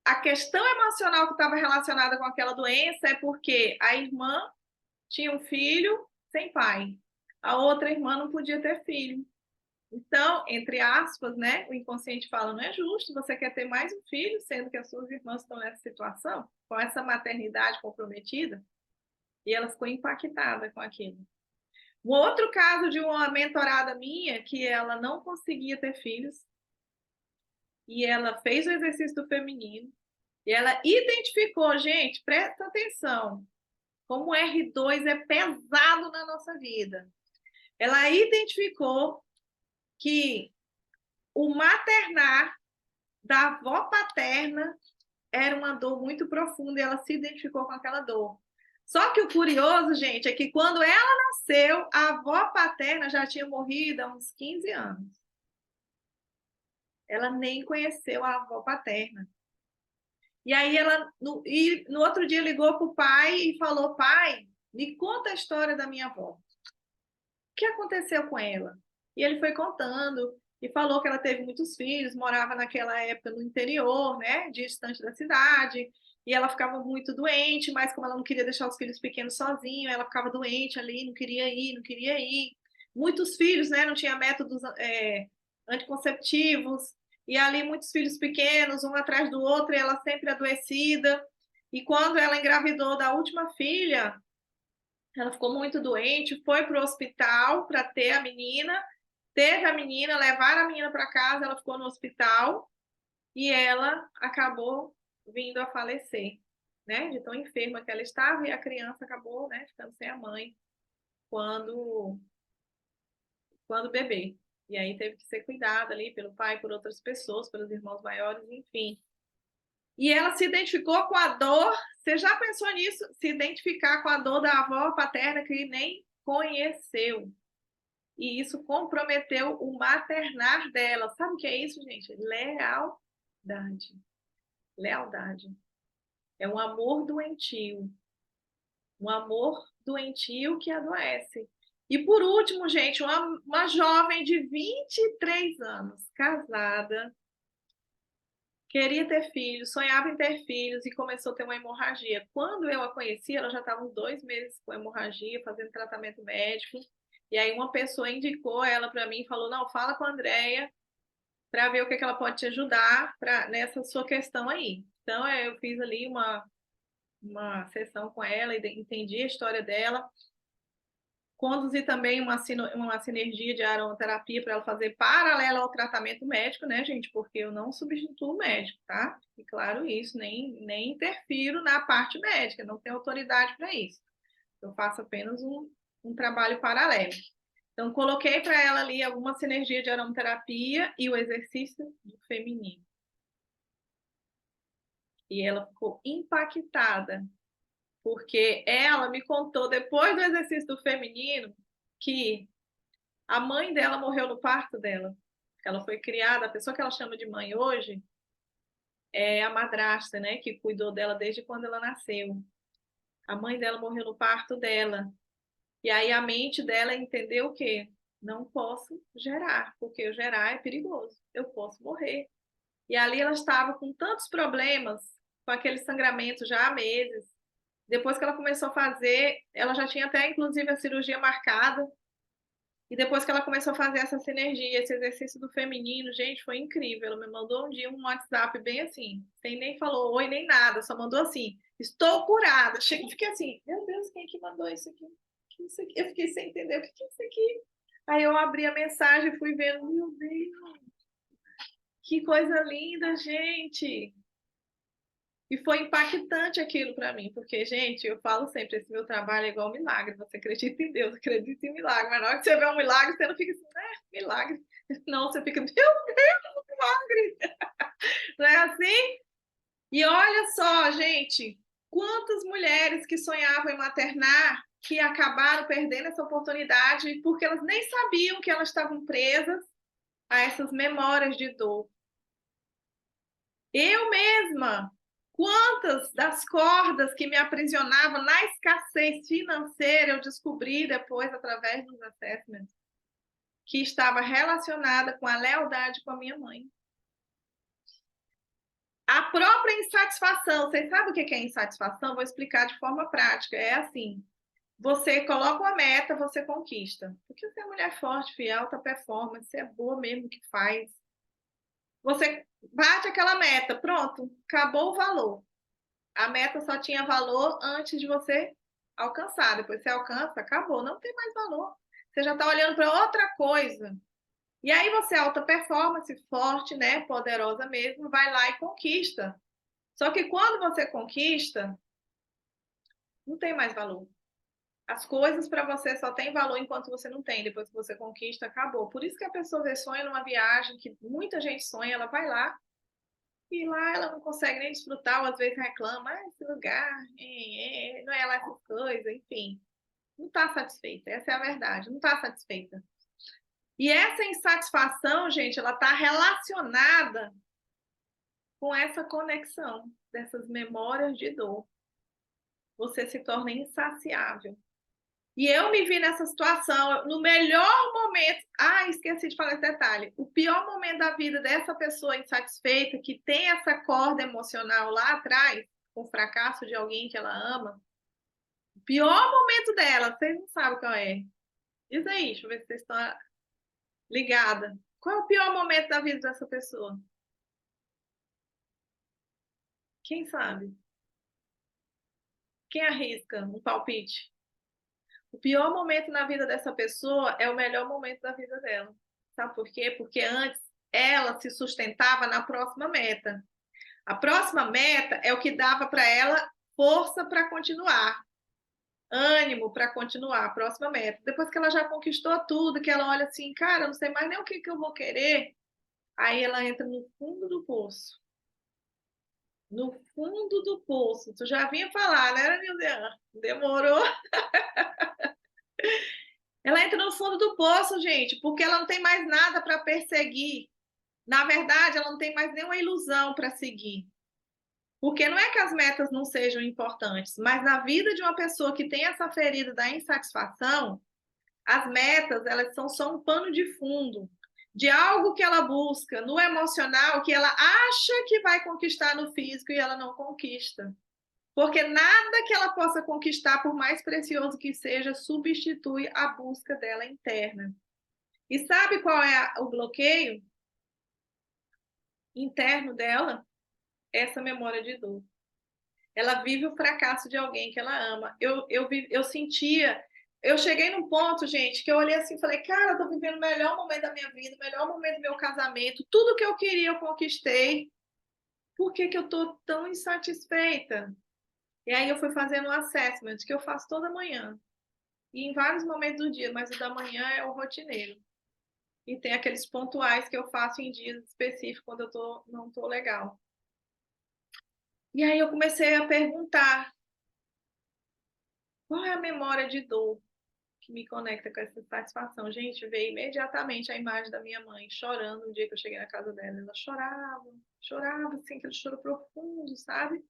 a questão emocional que estava relacionada com aquela doença é porque a irmã tinha um filho sem pai, a outra irmã não podia ter filho. Então, entre aspas, né, o inconsciente fala, não é justo, você quer ter mais um filho, sendo que as suas irmãs estão nessa situação, com essa maternidade comprometida, e ela ficou impactada com aquilo. Um outro caso de uma mentorada minha, que ela não conseguia ter filhos, e ela fez o exercício do feminino, e ela identificou, gente, presta atenção, como o R2 é pesado na nossa vida. Ela identificou que o maternar da avó paterna era uma dor muito profunda e ela se identificou com aquela dor. Só que o curioso, gente, é que quando ela nasceu, a avó paterna já tinha morrido há uns 15 anos. Ela nem conheceu a avó paterna. E aí ela, no outro dia, ligou para o pai e falou, pai, me conta a história da minha avó. O que aconteceu com ela? E ele foi contando e falou que ela teve muitos filhos, morava naquela época no interior, né, distante da cidade, e ela ficava muito doente, mas como ela não queria deixar os filhos pequenos sozinhos, ela ficava doente ali, não queria ir, não queria ir. Muitos filhos, né, não tinha métodos anticonceptivos, e ali muitos filhos pequenos, um atrás do outro, e ela sempre adoecida. E quando ela engravidou da última filha, ela ficou muito doente, foi para o hospital para ter a menina, teve a menina, levaram a menina para casa, ela ficou no hospital e ela acabou vindo a falecer, né? De tão enferma que ela estava, e a criança acabou, né, ficando sem a mãe quando, quando bebê. E aí teve que ser cuidada ali pelo pai, por outras pessoas, pelos irmãos maiores, enfim. E ela se identificou com a dor. Você já pensou nisso? Se identificar com a dor da avó paterna que nem conheceu. E isso comprometeu o maternar dela. Sabe o que é isso, gente? Lealdade. Lealdade. É um amor doentio. Um amor doentio que adoece. E por último, gente, uma jovem de 23 anos, casada, queria ter filhos, sonhava em ter filhos e começou a ter uma hemorragia. Quando eu a conheci, ela já estava uns 2 meses com hemorragia, fazendo tratamento médico. E aí uma pessoa indicou ela para mim e falou, não, fala com a Andrea para ver o que ela pode te ajudar nessa sua questão aí. Então, eu fiz ali uma sessão com ela, entendi a história dela, conduzir também uma sinergia de aromaterapia para ela fazer paralela ao tratamento médico, né, gente? Porque eu não substituo o médico, tá? E claro isso, nem interfiro na parte médica, não tenho autoridade para isso. Eu faço apenas um trabalho paralelo. Então, coloquei para ela ali alguma sinergia de aromaterapia e o exercício do feminino. E ela ficou impactada porque ela me contou, depois do exercício do feminino, que a mãe dela morreu no parto dela. Ela foi criada, a pessoa que ela chama de mãe hoje é a madrasta, né, que cuidou dela desde quando ela nasceu. A mãe dela morreu no parto dela. E aí a mente dela entendeu o quê? Não posso gerar, porque eu gerar é perigoso. Eu posso morrer. E ali ela estava com tantos problemas, com aquele sangramento já há meses, Depois que ela começou a fazer, ela já tinha até, inclusive, a cirurgia marcada. E depois que ela começou a fazer essa sinergia, esse exercício do feminino, gente, foi incrível. Ela me mandou um dia um WhatsApp bem assim, sem nem falou oi nem nada, só mandou assim: estou curada. Cheguei e fiquei assim: meu Deus, quem é que mandou isso aqui? Que isso aqui? Eu fiquei sem entender o que é isso aqui. Aí eu abri a mensagem e fui vendo: meu Deus, que coisa linda, gente. E foi impactante aquilo para mim, porque, gente, eu falo sempre, esse meu trabalho é igual um milagre. Você acredita em Deus, acredita em milagre, mas na hora que você vê um milagre, você não fica assim, milagre. Não, você fica, meu Deus, milagre. Não é assim? E olha só, gente, quantas mulheres que sonhavam em maternar que acabaram perdendo essa oportunidade porque elas nem sabiam que elas estavam presas a essas memórias de dor. Eu mesma, quantas das cordas que me aprisionavam na escassez financeira eu descobri depois através dos assessments que estava relacionada com a lealdade com a minha mãe. A própria insatisfação, vocês sabem o que é insatisfação? Vou explicar de forma prática. É assim, você coloca uma meta, você conquista. Porque você é mulher forte, fiel, alta performance, você é boa mesmo que faz. Você bate aquela meta, pronto, acabou o valor. A meta só tinha valor antes de você alcançar. Depois você alcança, acabou, não tem mais valor. Você já está olhando para outra coisa. E aí você, alta performance, forte, né, poderosa mesmo, vai lá e conquista. Só que quando você conquista, não tem mais valor. As coisas para você só tem valor enquanto você não tem. Depois que você conquista, acabou. Por isso que a pessoa vê sonha numa viagem, que muita gente sonha, ela vai lá, e lá ela não consegue nem desfrutar, ou às vezes reclama, esse lugar, não é lá essas coisas, enfim. Não está satisfeita, essa é a verdade, não está satisfeita. E essa insatisfação, gente, ela está relacionada com essa conexão dessas memórias de dor. Você se torna insaciável. E eu me vi nessa situação, no melhor momento. Ah, esqueci de falar esse detalhe. O pior momento da vida dessa pessoa insatisfeita, que tem essa corda emocional lá atrás, com o fracasso de alguém que ela ama, o pior momento dela, vocês não sabem qual é. Diz aí, deixa eu ver se vocês estão ligadas. Qual é o pior momento da vida dessa pessoa? Quem sabe? Quem arrisca um palpite? O pior momento na vida dessa pessoa é o melhor momento da vida dela. Sabe por quê? Porque antes ela se sustentava na próxima meta. A próxima meta é o que dava para ela força para continuar, ânimo para continuar, a próxima meta. Depois que ela já conquistou tudo, que ela olha assim, cara, eu não sei mais nem o que eu vou querer, aí ela entra no fundo do poço. No fundo do poço. Tu já vinha falar, né, Nildean? Demorou. Ela entra no fundo do poço, gente, porque ela não tem mais nada para perseguir. Na verdade, ela não tem mais nenhuma ilusão para seguir. Porque não é que as metas não sejam importantes, mas na vida de uma pessoa que tem essa ferida da insatisfação, as metas, elas são só um pano de fundo de algo que ela busca no emocional, que ela acha que vai conquistar no físico e ela não conquista. Porque nada que ela possa conquistar, por mais precioso que seja, substitui a busca dela interna. E sabe qual é o bloqueio interno dela? Essa memória de dor. Ela vive o fracasso de alguém que ela ama. Eu sentia. Eu cheguei num ponto, gente, que eu olhei assim e falei: cara, eu tô vivendo o melhor momento da minha vida, o melhor momento do meu casamento, tudo que eu queria eu conquistei. Por que que eu tô tão insatisfeita? E aí eu fui fazendo um assessment que eu faço toda manhã. E em vários momentos do dia, mas o da manhã é o rotineiro. E tem aqueles pontuais que eu faço em dias específicos quando não tô legal. E aí eu comecei a perguntar: qual é a memória de dor que me conecta com essa satisfação? Gente, veio imediatamente a imagem da minha mãe chorando no dia que eu cheguei na casa dela. Ela chorava, assim, aquele choro profundo, sabe?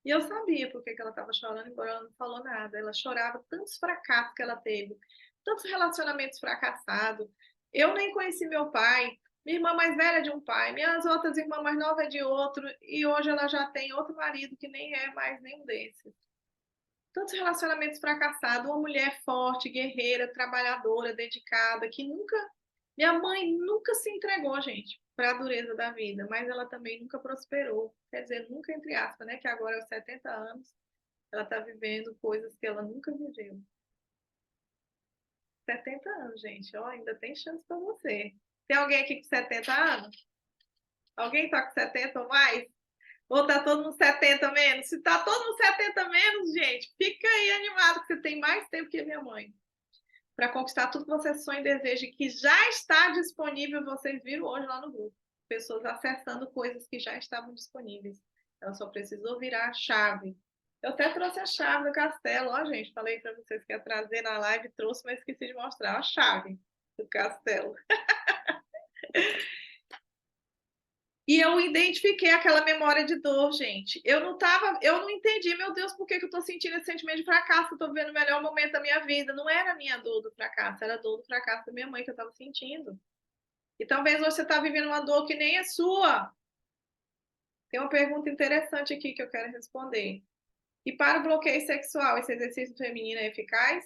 E eu sabia por que ela estava chorando, embora ela não falou nada. Ela chorava tantos fracassos que ela teve, tantos relacionamentos fracassados. Eu nem conheci meu pai, minha irmã mais velha é de um pai, minhas outras irmãs mais novas é de outro, e hoje ela já tem outro marido que nem é mais nenhum desses. Tantos relacionamentos fracassados, uma mulher forte, guerreira, trabalhadora, dedicada, que nunca... Minha mãe nunca se entregou, gente, para a dureza da vida, mas ela também nunca prosperou. Quer dizer, nunca entre aspas, né? Que agora aos 70 anos, ela está vivendo coisas que ela nunca viveu. 70 anos, gente, ó, ainda tem chance para você. Tem alguém aqui com 70 anos? Alguém está com 70 ou mais? Ou tá todo mundo 70 menos? Se tá todo mundo 70 menos, gente, fica aí animado que você tem mais tempo que a minha mãe para conquistar tudo que você sonha e deseja, que já está disponível, vocês viram hoje lá no grupo. Pessoas acessando coisas que já estavam disponíveis. Ela só precisou virar a chave. Eu até trouxe a chave do castelo, ó, gente. Falei para vocês que ia trazer na live, trouxe, mas esqueci de mostrar a chave do castelo. E eu identifiquei aquela memória de dor, gente. Eu não entendi, meu Deus, por que eu tô sentindo esse sentimento de fracasso? Eu tô vivendo o melhor momento da minha vida. Não era a minha dor do fracasso, era a dor do fracasso da minha mãe que eu tava sentindo. E talvez você tá vivendo uma dor que nem é sua. Tem uma pergunta interessante aqui que eu quero responder. E para o bloqueio sexual, esse exercício feminino é eficaz?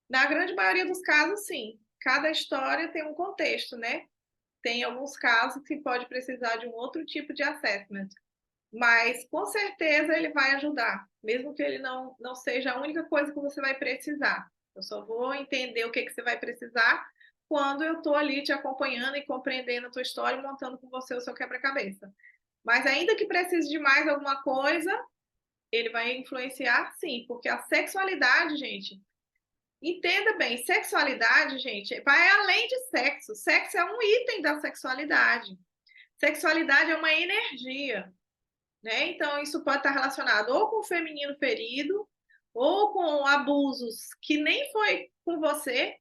Na grande maioria dos casos, sim. Cada história tem um contexto, né? Tem alguns casos que pode precisar de um outro tipo de assessment, mas com certeza ele vai ajudar, mesmo que ele não seja a única coisa que você vai precisar. Eu só vou entender o que você vai precisar quando eu estou ali te acompanhando e compreendendo a tua história e montando com você o seu quebra-cabeça. Mas ainda que precise de mais alguma coisa, ele vai influenciar sim, porque a sexualidade, gente, entenda bem, sexualidade, gente, vai além de sexo. Sexo é um item da sexualidade. Sexualidade é uma energia, né? Então, isso pode estar relacionado ou com o feminino ferido, ou com abusos que nem foi com você,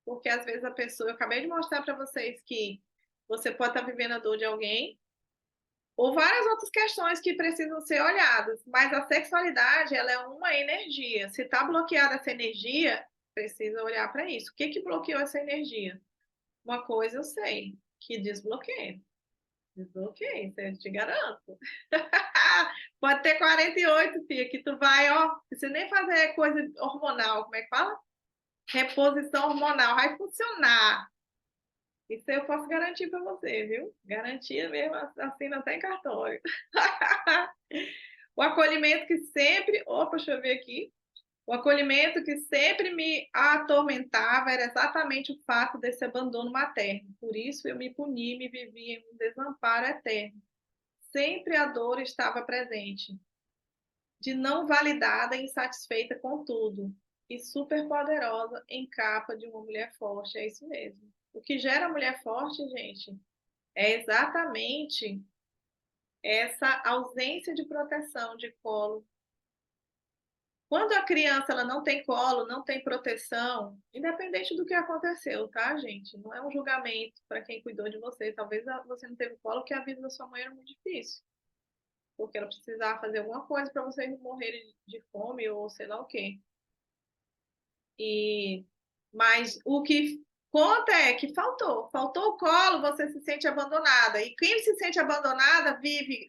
porque às vezes a pessoa, eu acabei de mostrar para vocês que você pode estar vivendo a dor de alguém, ou várias outras questões que precisam ser olhadas, mas a sexualidade, ela é uma energia. Se está bloqueada essa energia, precisa olhar para isso. O que que bloqueou essa energia? Uma coisa eu sei, que desbloqueia. Desbloqueia, isso eu te garanto. Pode ter 48, filha, que tu vai, ó, não precisa nem fazer coisa hormonal, como é que fala? Reposição hormonal, vai funcionar. Isso eu posso garantir para você, viu? Garantia mesmo, assina até em cartório. O acolhimento que sempre. Opa, deixa eu ver aqui. O acolhimento que sempre me atormentava era exatamente o fato desse abandono materno. Por isso eu me puni, me vivia em um desamparo eterno. Sempre a dor estava presente, de não validada e insatisfeita com tudo, e super poderosa em capa de uma mulher forte. É isso mesmo. O que gera mulher forte, gente, é exatamente essa ausência de proteção, de colo. Quando a criança ela não tem colo, não tem proteção, independente do que aconteceu, tá, gente? Não é um julgamento para quem cuidou de você. Talvez você não teve colo porque a vida da sua mãe era muito difícil, porque ela precisava fazer alguma coisa para vocês não morrerem de fome ou sei lá o quê. Mas o que conta é que faltou o colo, você se sente abandonada. E quem se sente abandonada vive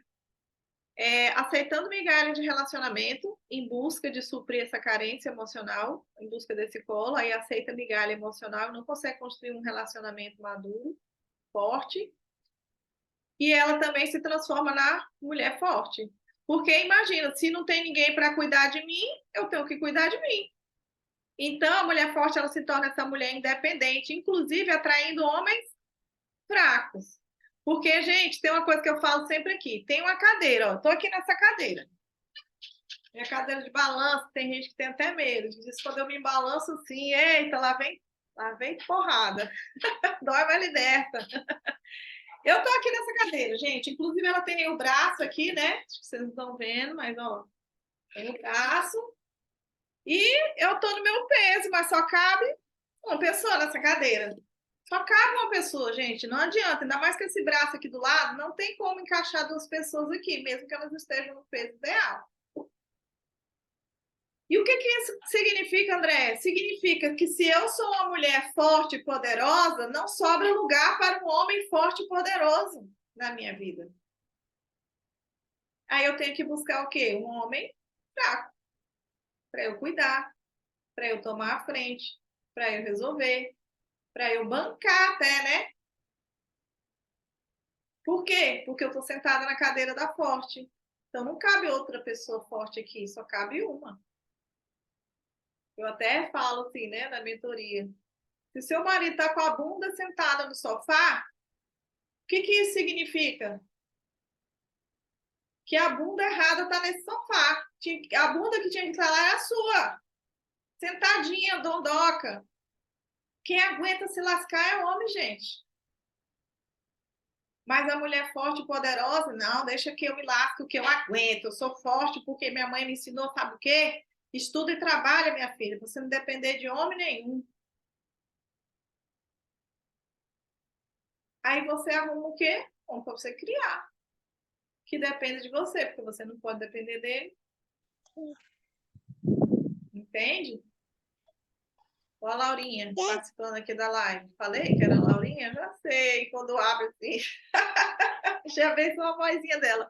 aceitando migalha de relacionamento em busca de suprir essa carência emocional, em busca desse colo, aí aceita migalha emocional, não consegue construir um relacionamento maduro, forte, e ela também se transforma na mulher forte. Porque imagina, se não tem ninguém para cuidar de mim, eu tenho que cuidar de mim. Então, a mulher forte ela se torna essa mulher independente, inclusive atraindo homens fracos. Porque, gente, tem uma coisa que eu falo sempre aqui: tem uma cadeira, ó, tô aqui nessa cadeira. Minha cadeira de balanço, tem gente que tem até medo. Diz que quando eu me balanço assim, eita, lá vem porrada. Dói, mas liberta. Eu tô aqui nessa cadeira, gente. Inclusive, ela tem o braço aqui, né? Acho que vocês não estão vendo, mas ó, tem o braço. E eu tô no meu peso, mas só cabe uma pessoa nessa cadeira. Só cabe uma pessoa, gente. Não adianta. Ainda mais que esse braço aqui do lado, não tem como encaixar duas pessoas aqui, mesmo que elas estejam no peso ideal. E o que isso significa, André? Significa que se eu sou uma mulher forte e poderosa, não sobra lugar para um homem forte e poderoso na minha vida. Aí eu tenho que buscar o quê? Um homem fraco. para eu cuidar, para eu tomar a frente, para eu resolver, para eu bancar até, né? Por quê? Porque eu estou sentada na cadeira da forte. Então não cabe outra pessoa forte aqui, só cabe uma. Eu até falo assim, né, na mentoria. Se seu marido está com a bunda sentada no sofá, o que isso significa? Que a bunda errada está nesse sofá. A bunda que tinha que estar lá é a sua. Sentadinha, dondoca. Quem aguenta se lascar é o homem, gente. Mas a mulher forte e poderosa, não, deixa que eu me lasco, que eu aguento. Eu sou forte porque minha mãe me ensinou, sabe o quê? Estuda e trabalha, minha filha, pra você não depender de homem nenhum. Aí você arruma o quê? Um para você criar, que depende de você, porque você não pode depender dele. Entende? Olha a Laurinha participando aqui da live. Falei que era a Laurinha? Já sei, quando abre assim. Já veio só a vozinha dela.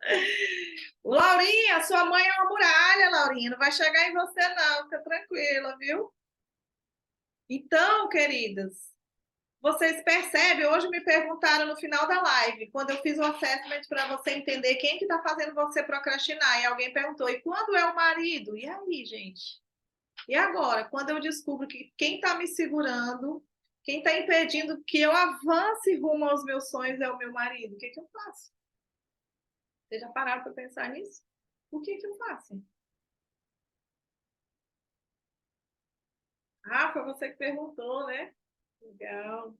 Laurinha, sua mãe é uma muralha, Laurinha. Não vai chegar em você, não. Fica tranquila, viu? Então, queridas, vocês percebem? Hoje me perguntaram no final da live, quando eu fiz o assessment para você entender quem que está fazendo você procrastinar. E alguém perguntou, e quando é o marido? E aí, gente? E agora, quando eu descubro que quem está me segurando, quem está impedindo que eu avance rumo aos meus sonhos é o meu marido, o que eu faço? Vocês já pararam para pensar nisso? O que eu faço? Ah, foi você que perguntou, né? Legal.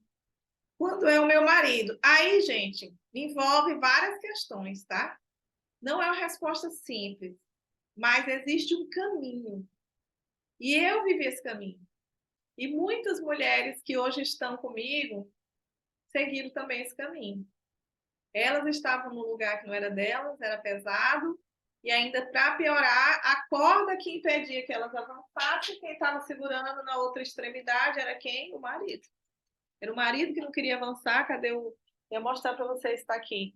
Quando é o meu marido? Aí, gente, envolve várias questões, tá? Não é uma resposta simples, mas existe um caminho. E eu vivi esse caminho. E muitas mulheres que hoje estão comigo seguiram também esse caminho. Elas estavam no lugar que não era delas, era pesado, e ainda para piorar, a corda que impedia que elas avançassem, quem estava segurando na outra extremidade era quem? O marido. Era o marido que não queria avançar. Cadê o. Eu vou mostrar para vocês, está aqui.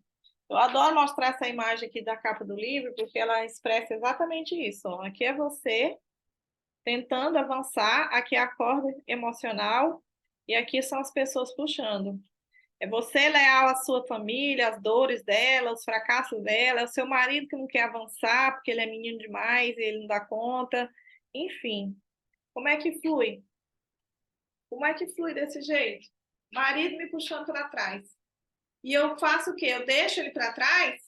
Eu adoro mostrar essa imagem aqui da capa do livro, porque ela expressa exatamente isso. Ó. Aqui é você tentando avançar, aqui é a corda emocional, e aqui são as pessoas puxando. É você leal à sua família, às dores dela, os fracassos dela, é o seu marido que não quer avançar porque ele é menino demais, ele não dá conta. Enfim, como é que flui? Como é que flui desse jeito? Marido me puxando para trás. E eu faço o quê? Eu deixo ele para trás?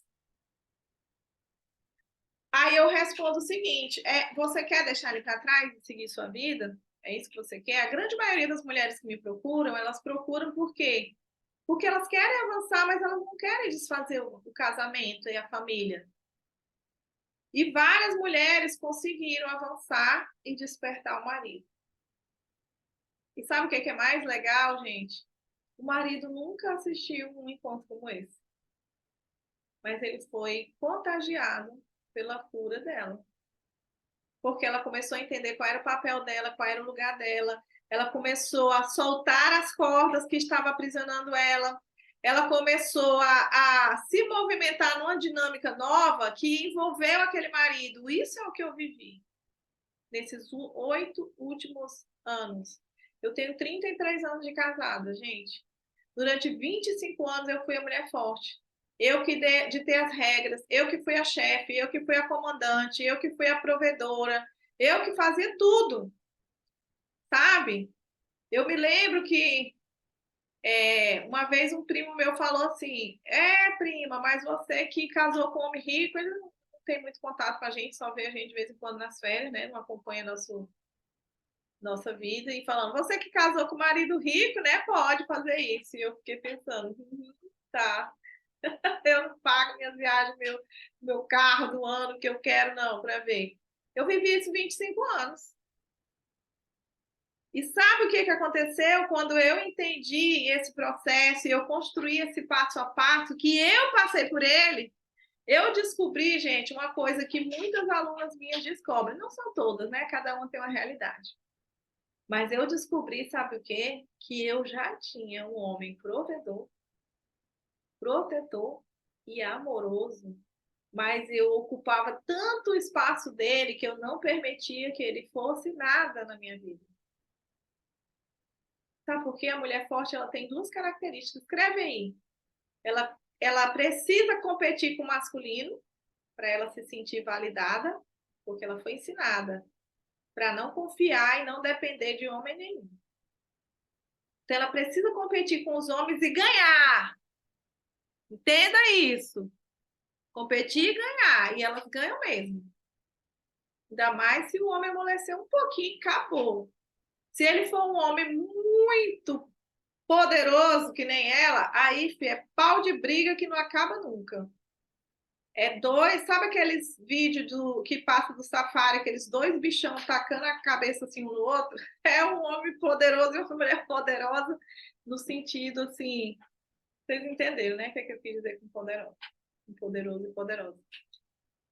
Aí eu respondo o seguinte: você quer deixar ele para trás e seguir sua vida? É isso que você quer? A grande maioria das mulheres que me procuram, elas procuram por quê? Porque elas querem avançar, mas elas não querem desfazer o casamento e a família. E várias mulheres conseguiram avançar e despertar o marido. E sabe o que é mais legal, gente? O marido nunca assistiu um encontro como esse. Mas ele foi contagiado pela cura dela. Porque ela começou a entender qual era o papel dela, qual era o lugar dela. Ela começou a soltar as cordas que estavam aprisionando ela. Ela começou a se movimentar numa dinâmica nova que envolveu aquele marido. Isso é o que eu vivi nesses 8 últimos anos. Eu tenho 33 anos de casada, gente. Durante 25 anos eu fui a mulher forte. Eu que ditei as regras, eu que fui a chefe, eu que fui a comandante, eu que fui a provedora, eu que fazia tudo, sabe? Eu me lembro que uma vez um primo meu falou assim: prima, mas você que casou com um homem rico, ele não tem muito contato com a gente, só vê a gente de vez em quando nas férias, né? Não acompanha nossa vida. E falando: você que casou com um marido rico, né? Pode fazer isso. E eu fiquei pensando: tá. Eu não pago minhas viagens, meu carro do ano que eu quero, não, para ver. Eu vivi isso 25 anos. E sabe o que aconteceu quando eu entendi esse processo e eu construí esse passo a passo, que eu passei por ele? Eu descobri, gente, uma coisa que muitas alunas minhas descobrem. Não são todas, né? Cada uma tem uma realidade. Mas eu descobri, sabe o quê? Que eu já tinha um homem protetor e amoroso mas eu ocupava tanto o espaço dele que eu não permitia que ele fosse nada na minha vida. Sabe por quê? A mulher forte ela tem duas características. Escreve aí. Ela precisa competir com o masculino para ela se sentir validada, porque ela foi ensinada para não confiar e não depender de homem nenhum. Então, ela precisa competir com os homens e ganhar. Entenda isso. Competir e ganhar. E elas ganham mesmo. Ainda mais se o homem amolecer um pouquinho, acabou. Se ele for um homem muito poderoso, que nem ela, aí é pau de briga que não acaba nunca. É dois, sabe aqueles vídeos que passa do safari, aqueles dois bichão tacando a cabeça assim um no outro? É um homem poderoso e uma mulher poderosa, no sentido assim, vocês entenderam, né? O que eu quis dizer com poderoso? Poderoso e poderoso.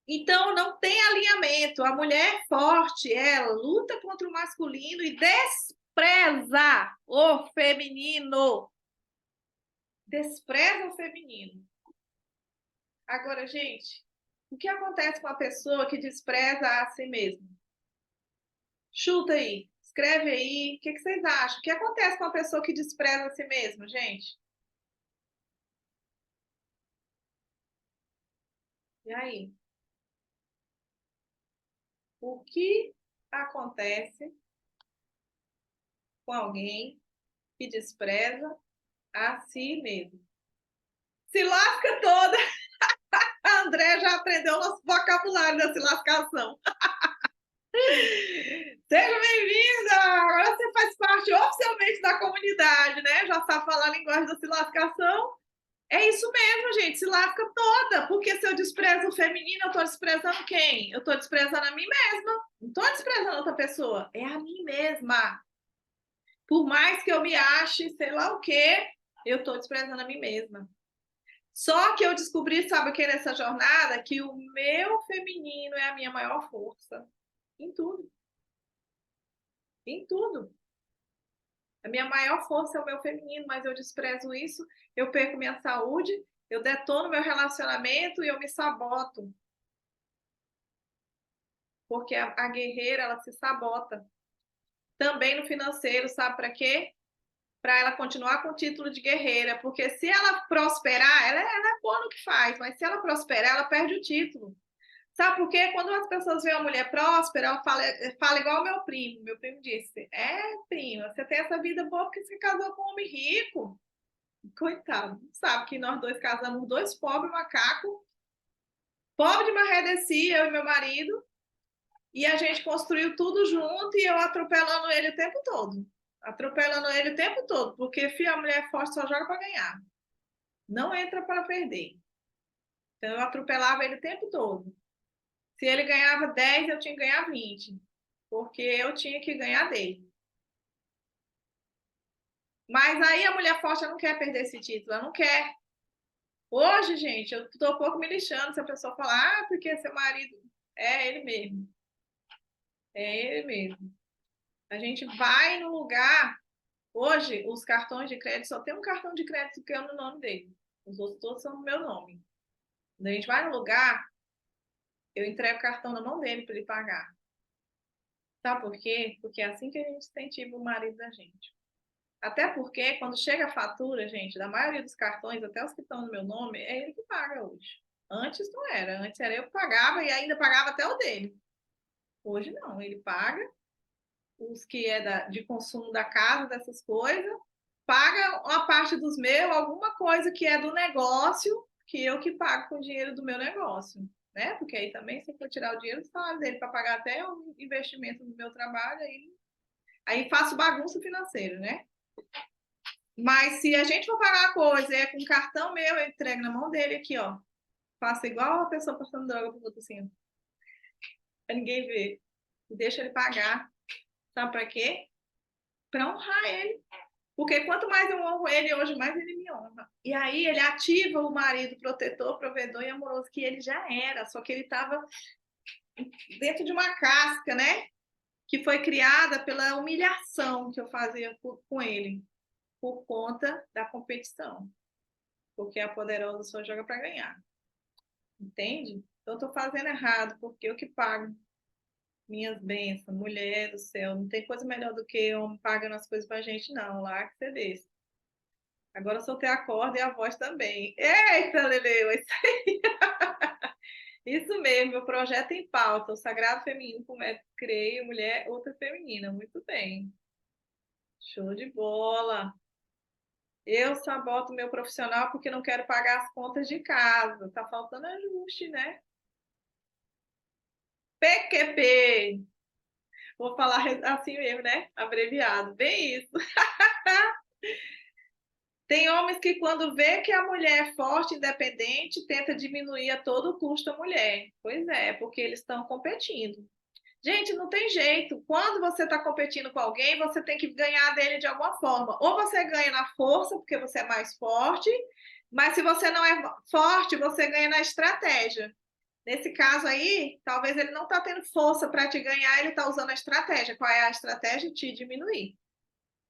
Então, não tem alinhamento. A mulher forte, ela luta contra o masculino e despreza o feminino. Despreza o feminino. Agora, gente, o que acontece com a pessoa que despreza a si mesma? Chuta aí, escreve aí, o que vocês acham? O que acontece com a pessoa que despreza a si mesma, gente? E aí? O que acontece com alguém que despreza a si mesmo? Se lasca toda! A André já aprendeu o nosso vocabulário da se lascação. Seja bem-vinda! Agora você faz parte oficialmente da comunidade, né? Já sabe falar a linguagem da se lascação. É isso mesmo, gente, se lasca toda. Porque se eu desprezo o feminino, eu tô desprezando quem? Eu tô desprezando a mim mesma. Não tô desprezando outra pessoa. É a mim mesma. Por mais que eu me ache, sei lá o quê, eu tô desprezando a mim mesma. Só que eu descobri, sabe o que nessa jornada? Que o meu feminino é a minha maior força. Em tudo. Em tudo. A minha maior força é o meu feminino, mas eu desprezo isso, eu perco minha saúde, eu detono meu relacionamento e eu me saboto. Porque a guerreira, ela se sabota. Também no financeiro, sabe para quê? Para ela continuar com o título de guerreira. Porque se ela prosperar, ela é boa no que faz, mas se ela prosperar, ela perde o título. Sabe por quê? Quando as pessoas veem uma mulher próspera, ela fala igual o meu primo. Meu primo disse: prima, você tem essa vida boa porque você casou com um homem rico. Coitado, sabe que nós dois casamos dois pobres macacos, pobre de marredeci, eu e meu marido, e a gente construiu tudo junto e eu atropelando ele o tempo todo. Atropelando ele o tempo todo, porque filha, a mulher forte só joga para ganhar, não entra para perder. Então eu atropelava ele o tempo todo. Se ele ganhava 10, eu tinha que ganhar 20, porque eu tinha que ganhar dele. Mas aí a mulher forte não quer perder esse título, ela não quer. Hoje, gente, eu tô um pouco me lixando se a pessoa falar, porque seu marido é ele mesmo. É ele mesmo. A gente vai no lugar. Hoje, os cartões de crédito só tem um cartão de crédito que é no nome dele. Os outros todos são no meu nome. Quando a gente vai no lugar, eu entrego o cartão na mão dele para ele pagar. Sabe por quê? Porque é assim que a gente incentiva o marido da gente. Até porque, quando chega a fatura, gente, da maioria dos cartões, até os que estão no meu nome, é ele que paga hoje. Antes não era. Antes era eu que pagava e ainda pagava até o dele. Hoje não, ele paga os que é de consumo da casa, dessas coisas, paga uma parte dos meus, alguma coisa que é do negócio, que eu que pago com o dinheiro do meu negócio, né? Porque aí também, se eu for tirar o dinheiro do salário dele para pagar até o investimento do meu trabalho, aí faço bagunça financeira, né? Mas se a gente for pagar a coisa é com cartão meu, eu entrego na mão dele aqui, ó. Faço igual a pessoa passando droga pro outro assim, pra ninguém ver. Deixa ele pagar. Sabe para quê? Para honrar ele. Porque quanto mais eu honro ele hoje, mais ele me honra. E aí ele ativa o marido protetor, provedor e amoroso que ele já era, só que ele estava dentro de uma casca, né? Que foi criada pela humilhação que eu fazia com ele, por conta da competição. Porque a poderosa só joga para ganhar. Entende? Então, eu estou fazendo errado, porque eu que pago minhas bênçãos, mulher do céu, não tem coisa melhor do que homem pagando as coisas pra gente, não. Lá que você desse. Agora eu soltei a corda e a voz também. Eita, Leleu, isso aí. Isso mesmo, meu projeto em pauta, o Sagrado Feminino, como é que criei mulher, outra feminina. Muito bem. Show de bola. Eu saboto meu profissional porque não quero pagar as contas de casa. Tá faltando ajuste, né? PQP. Vou falar assim mesmo, né? Abreviado. Bem isso. Tem homens que, quando vê que a mulher é forte, independente, tenta diminuir a todo custo a mulher. Pois é, porque eles estão competindo. Gente, não tem jeito. Quando você está competindo com alguém, você tem que ganhar dele de alguma forma. Ou você ganha na força, porque você é mais forte, mas se você não é forte, você ganha na estratégia. Nesse caso aí, talvez ele não está tendo força para te ganhar, ele está usando a estratégia. Qual é a estratégia? Te diminuir.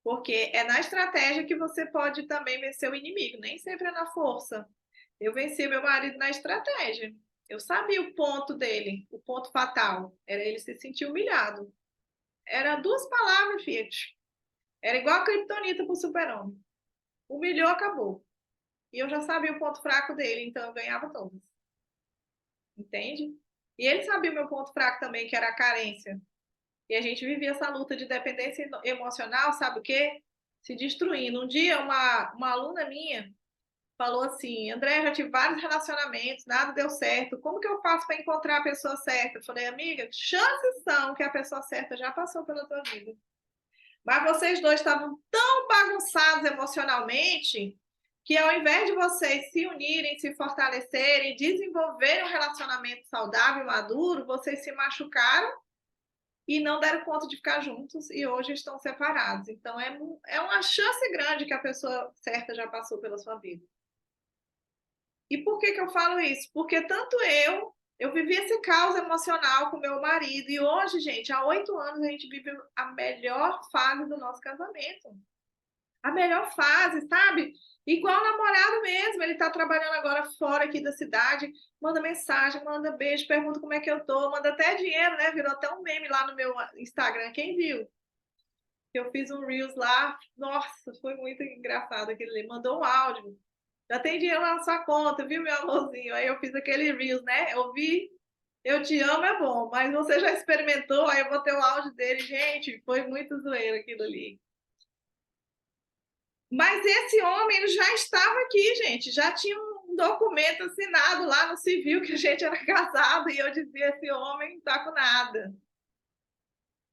Porque é na estratégia que você pode também vencer o inimigo, nem sempre é na força. Eu venci meu marido na estratégia. Eu sabia o ponto dele, o ponto fatal. Era ele se sentir humilhado. Era duas palavras, Fiat. Era igual a criptonita para o super-homem. Humilhou, acabou. E eu já sabia o ponto fraco dele, então eu ganhava todas. Entende? E ele sabia o meu ponto fraco também, que era a carência. E a gente vivia essa luta de dependência emocional, sabe o quê? Se destruindo. Um dia, uma aluna minha falou assim: André, já tive vários relacionamentos, nada deu certo. Como que eu faço para encontrar a pessoa certa? Eu falei, amiga, chances são que a pessoa certa já passou pela tua vida. Mas vocês dois estavam tão bagunçados emocionalmente que, ao invés de vocês se unirem, se fortalecerem, desenvolverem um relacionamento saudável e maduro, vocês se machucaram e não deram conta de ficar juntos e hoje estão separados. Então, é uma chance grande que a pessoa certa já passou pela sua vida. E por que eu falo isso? Porque tanto eu vivi esse caos emocional com meu marido e hoje, gente, há 8 anos a gente vive a melhor fase do nosso casamento. A melhor fase, sabe? Igual o namorado mesmo, ele tá trabalhando agora fora aqui da cidade, manda mensagem, manda beijo, pergunta como é que eu tô, manda até dinheiro, né? Virou até um meme lá no meu Instagram, quem viu? Eu fiz um Reels lá, nossa, foi muito engraçado aquele ali, mandou um áudio. Já tem dinheiro lá na sua conta, viu, meu amorzinho? Aí eu fiz aquele Reels, né? Eu vi, eu te amo é bom, mas você já experimentou? Aí eu botei o áudio dele, gente, foi muito zoeiro aquilo ali. Mas esse homem ele já estava aqui, gente, já tinha um documento assinado lá no civil que a gente era casado e eu dizia: esse homem não tá com nada.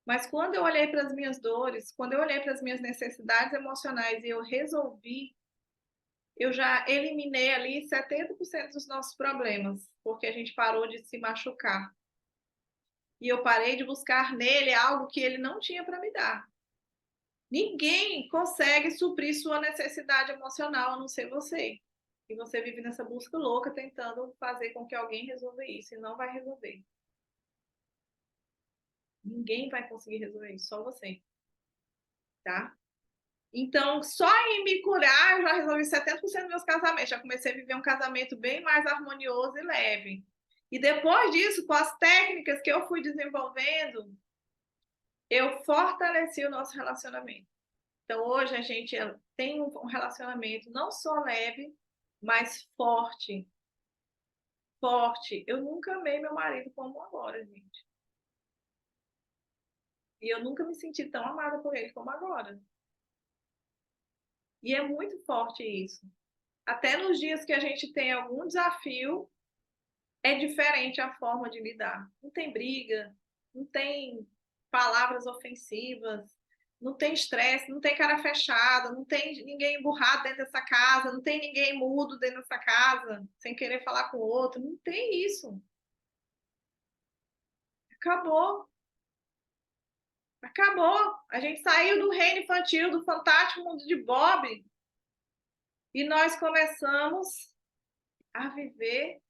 Mas quando eu olhei para as minhas dores, quando eu olhei para as minhas necessidades emocionais e eu resolvi, eu já eliminei ali 70% dos nossos problemas, porque a gente parou de se machucar. E eu parei de buscar nele algo que ele não tinha para me dar. Ninguém consegue suprir sua necessidade emocional, a não ser você. E você vive nessa busca louca tentando fazer com que alguém resolva isso e não vai resolver. Ninguém vai conseguir resolver isso, só você, tá? Então, só em me curar, eu já resolvi 70% dos meus casamentos. Já comecei a viver um casamento bem mais harmonioso e leve. E depois disso, com as técnicas que eu fui desenvolvendo, eu fortaleci o nosso relacionamento. Então, hoje a gente tem um relacionamento não só leve, mas forte. Forte. Eu nunca amei meu marido como agora, gente. E eu nunca me senti tão amada por ele como agora. E é muito forte isso. Até nos dias que a gente tem algum desafio, é diferente a forma de lidar. Não tem briga, não tem palavras ofensivas, não tem estresse, não tem cara fechada, não tem ninguém emburrado dentro dessa casa, não tem ninguém mudo dentro dessa casa, sem querer falar com o outro. Não tem isso. Acabou. Acabou. A gente saiu do reino infantil, do fantástico mundo de Bob, e nós começamos a viver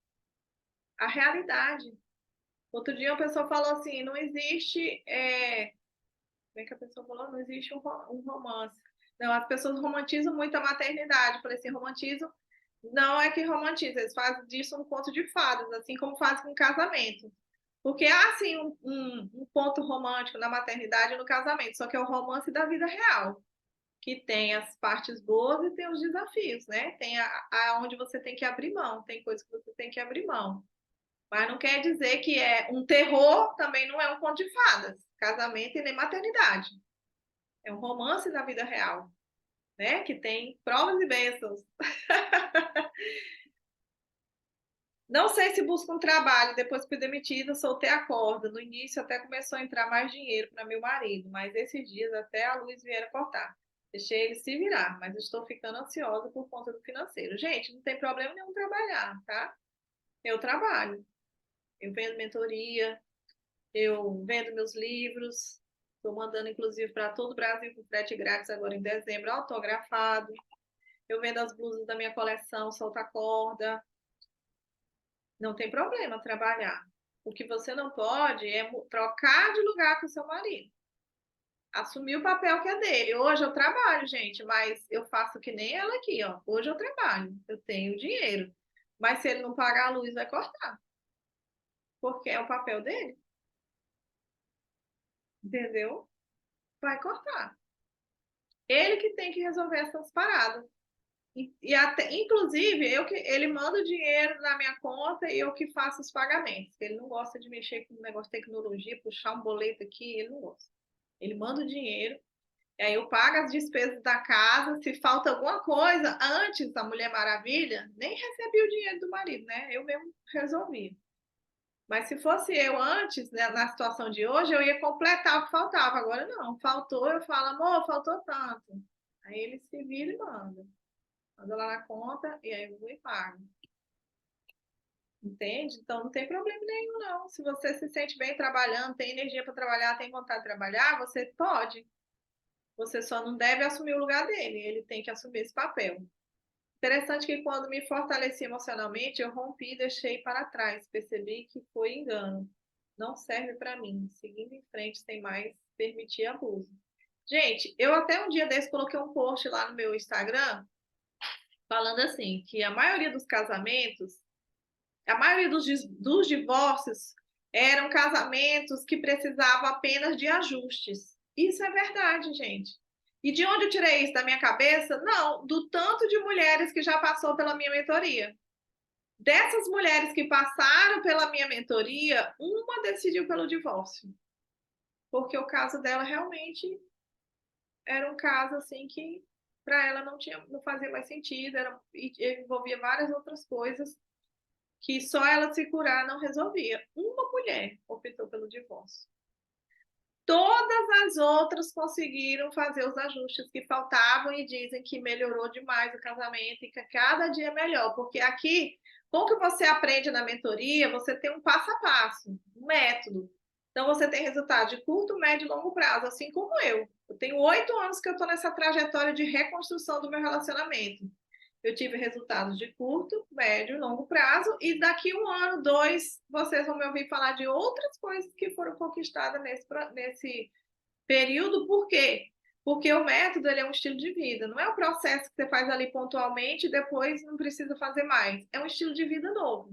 a realidade. Outro dia uma pessoa falou assim, não existe... Como é que a pessoa falou? Não existe um romance. Não, as pessoas romantizam muito a maternidade. Eu falei assim, romantizam Não é que romantiza, eles fazem disso um conto de fadas, assim como fazem com casamento. Porque há, sim, um ponto romântico na maternidade e no casamento, só que é o romance da vida real, que tem as partes boas e tem os desafios, né? Tem onde você tem que abrir mão, tem coisas que você tem que abrir mão. Mas não quer dizer que é um terror, também não é um conto de fadas, casamento e nem maternidade. É um romance da vida real, né? Que tem provas e bênçãos. Não sei se busco um trabalho, depois que fui demitida, soltei a corda. No início até começou a entrar mais dinheiro para meu marido, mas esses dias até a luz vieram cortar. Deixei ele se virar, mas estou ficando ansiosa por conta do financeiro. Gente, não tem problema nenhum trabalhar, tá? Eu trabalho. Eu vendo mentoria, eu vendo meus livros, estou mandando inclusive para todo o Brasil com frete grátis agora em dezembro, autografado. Eu vendo as blusas da minha coleção, solta corda. Não tem problema trabalhar. O que você não pode é trocar de lugar com o seu marido. Assumir o papel que é dele. Hoje eu trabalho, gente, mas eu faço que nem ela aqui, ó. Hoje eu trabalho, eu tenho dinheiro. Mas se ele não pagar a luz, vai cortar. Porque é o papel dele. Entendeu? Vai cortar. Ele que tem que resolver essas paradas. E até, inclusive, ele manda o dinheiro na minha conta e eu que faço os pagamentos. Ele não gosta de mexer com o negócio de tecnologia, puxar um boleto aqui, ele não gosta. Ele manda o dinheiro, e aí eu pago as despesas da casa. Se falta alguma coisa, antes da Mulher Maravilha, nem recebi o dinheiro do marido, né? Eu mesmo resolvi. Mas se fosse eu antes, né, na situação de hoje, eu ia completar o que faltava. Agora não, faltou, eu falo, amor, faltou tanto. Aí ele se vira e manda. Manda lá na conta e aí eu vou e pago. Entende? Então não tem problema nenhum, não. Se você se sente bem trabalhando, tem energia para trabalhar, tem vontade de trabalhar, você pode. Você só não deve assumir o lugar dele, ele tem que assumir esse papel. Interessante que quando me fortaleci emocionalmente, eu rompi e deixei para trás. Percebi que foi engano. Não serve para mim. Seguindo em frente, sem mais permitir abuso. Gente, eu até um dia desse coloquei um post lá no meu Instagram falando assim, que a maioria dos casamentos, a maioria dos divórcios eram casamentos que precisavam apenas de ajustes. Isso é verdade, gente. E de onde eu tirei isso da minha cabeça? Não, do tanto de mulheres que já passou pela minha mentoria. Dessas mulheres que passaram pela minha mentoria, uma decidiu pelo divórcio. Porque o caso dela realmente era um caso assim que para ela não fazia mais sentido, envolvia várias outras coisas que só ela se curar não resolvia. Uma mulher optou pelo divórcio. Todas as outras conseguiram fazer os ajustes que faltavam e dizem que melhorou demais o casamento e que cada dia é melhor. Porque aqui, com o que você aprende na mentoria, você tem um passo a passo, um método. Então, você tem resultado de curto, médio e longo prazo, assim como eu. Eu tenho 8 anos que eu estou nessa trajetória de reconstrução do meu relacionamento. Eu tive resultados de curto, médio e longo prazo, e daqui 1 ano, 2, vocês vão me ouvir falar de outras coisas que foram conquistadas nesse período. Por quê? Porque o método ele é um estilo de vida, não é um processo que você faz ali pontualmente e depois não precisa fazer mais. É um estilo de vida novo.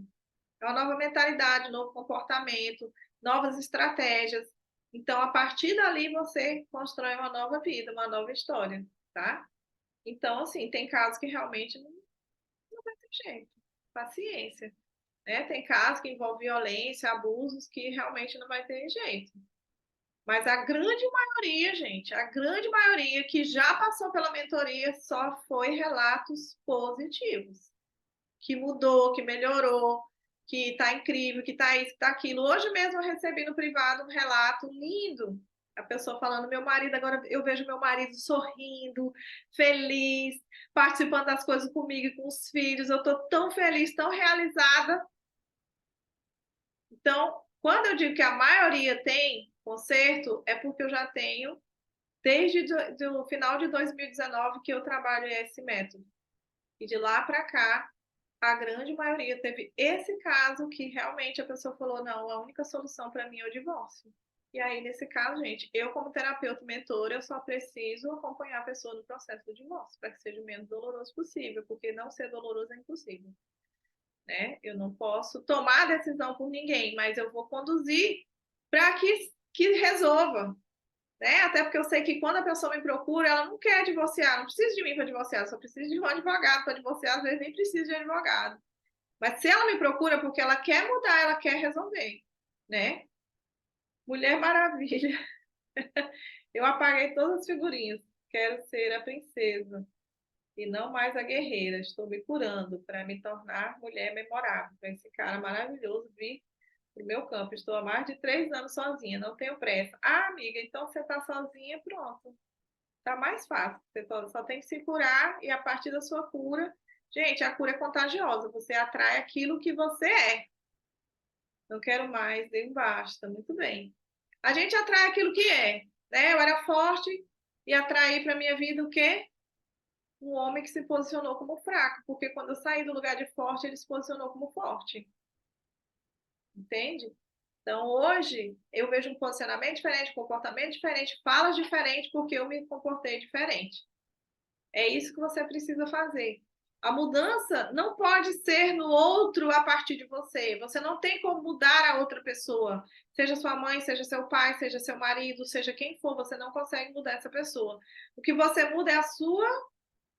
É uma nova mentalidade, novo comportamento, novas estratégias. Então, a partir dali, você constrói uma nova vida, uma nova história, tá? Então, assim, tem casos que realmente não vai ter jeito. Paciência. Né? Tem casos que envolvem violência, abusos, que realmente não vai ter jeito. Mas a grande maioria, gente, a grande maioria que já passou pela mentoria só foi relatos positivos. Que mudou, que melhorou, que tá incrível, que tá isso, que tá aquilo. Hoje mesmo eu recebi no privado um relato lindo. A pessoa falando, meu marido, agora eu vejo meu marido sorrindo, feliz, participando das coisas comigo e com os filhos. Eu tô tão feliz, tão realizada. Então, quando eu digo que a maioria tem conserto, é porque eu já tenho desde o final de 2019 que eu trabalho esse método. E de lá para cá, a grande maioria teve esse caso que realmente a pessoa falou: não, a única solução para mim é o divórcio. E aí, nesse caso, gente, eu como terapeuta mentora, eu só preciso acompanhar a pessoa no processo do divórcio, para que seja o menos doloroso possível, porque não ser doloroso é impossível, né? Eu não posso tomar a decisão por ninguém, mas eu vou conduzir para que resolva, né? Até porque eu sei que quando a pessoa me procura, ela não quer divorciar, não precisa de mim para divorciar, só precisa de um advogado para divorciar, às vezes nem precisa de advogado. Mas se ela me procura porque ela quer mudar, ela quer resolver, né? Mulher Maravilha. Eu apaguei todas as figurinhas. Quero ser a princesa e não mais a guerreira. Estou me curando para me tornar mulher memorável. Para esse cara maravilhoso vir para o meu campo. Estou há mais de 3 anos sozinha, não tenho pressa. Ah, amiga, então você está sozinha, pronto. Tá mais fácil. Você só tem que se curar e a partir da sua cura. Gente, a cura é contagiosa. Você atrai aquilo que você é. Não quero mais, nem basta. Muito bem. A gente atrai aquilo que é, né? Eu era forte e atraí para minha vida o quê? Um homem que se posicionou como fraco, porque quando eu saí do lugar de forte, ele se posicionou como forte. Entende? Então, hoje, eu vejo um posicionamento diferente, um comportamento diferente, falas diferentes, porque eu me comportei diferente. É isso que você precisa fazer. A mudança não pode ser no outro a partir de você. Você não tem como mudar a outra pessoa. Seja sua mãe, seja seu pai, seja seu marido, seja quem for, você não consegue mudar essa pessoa. O que você muda é a sua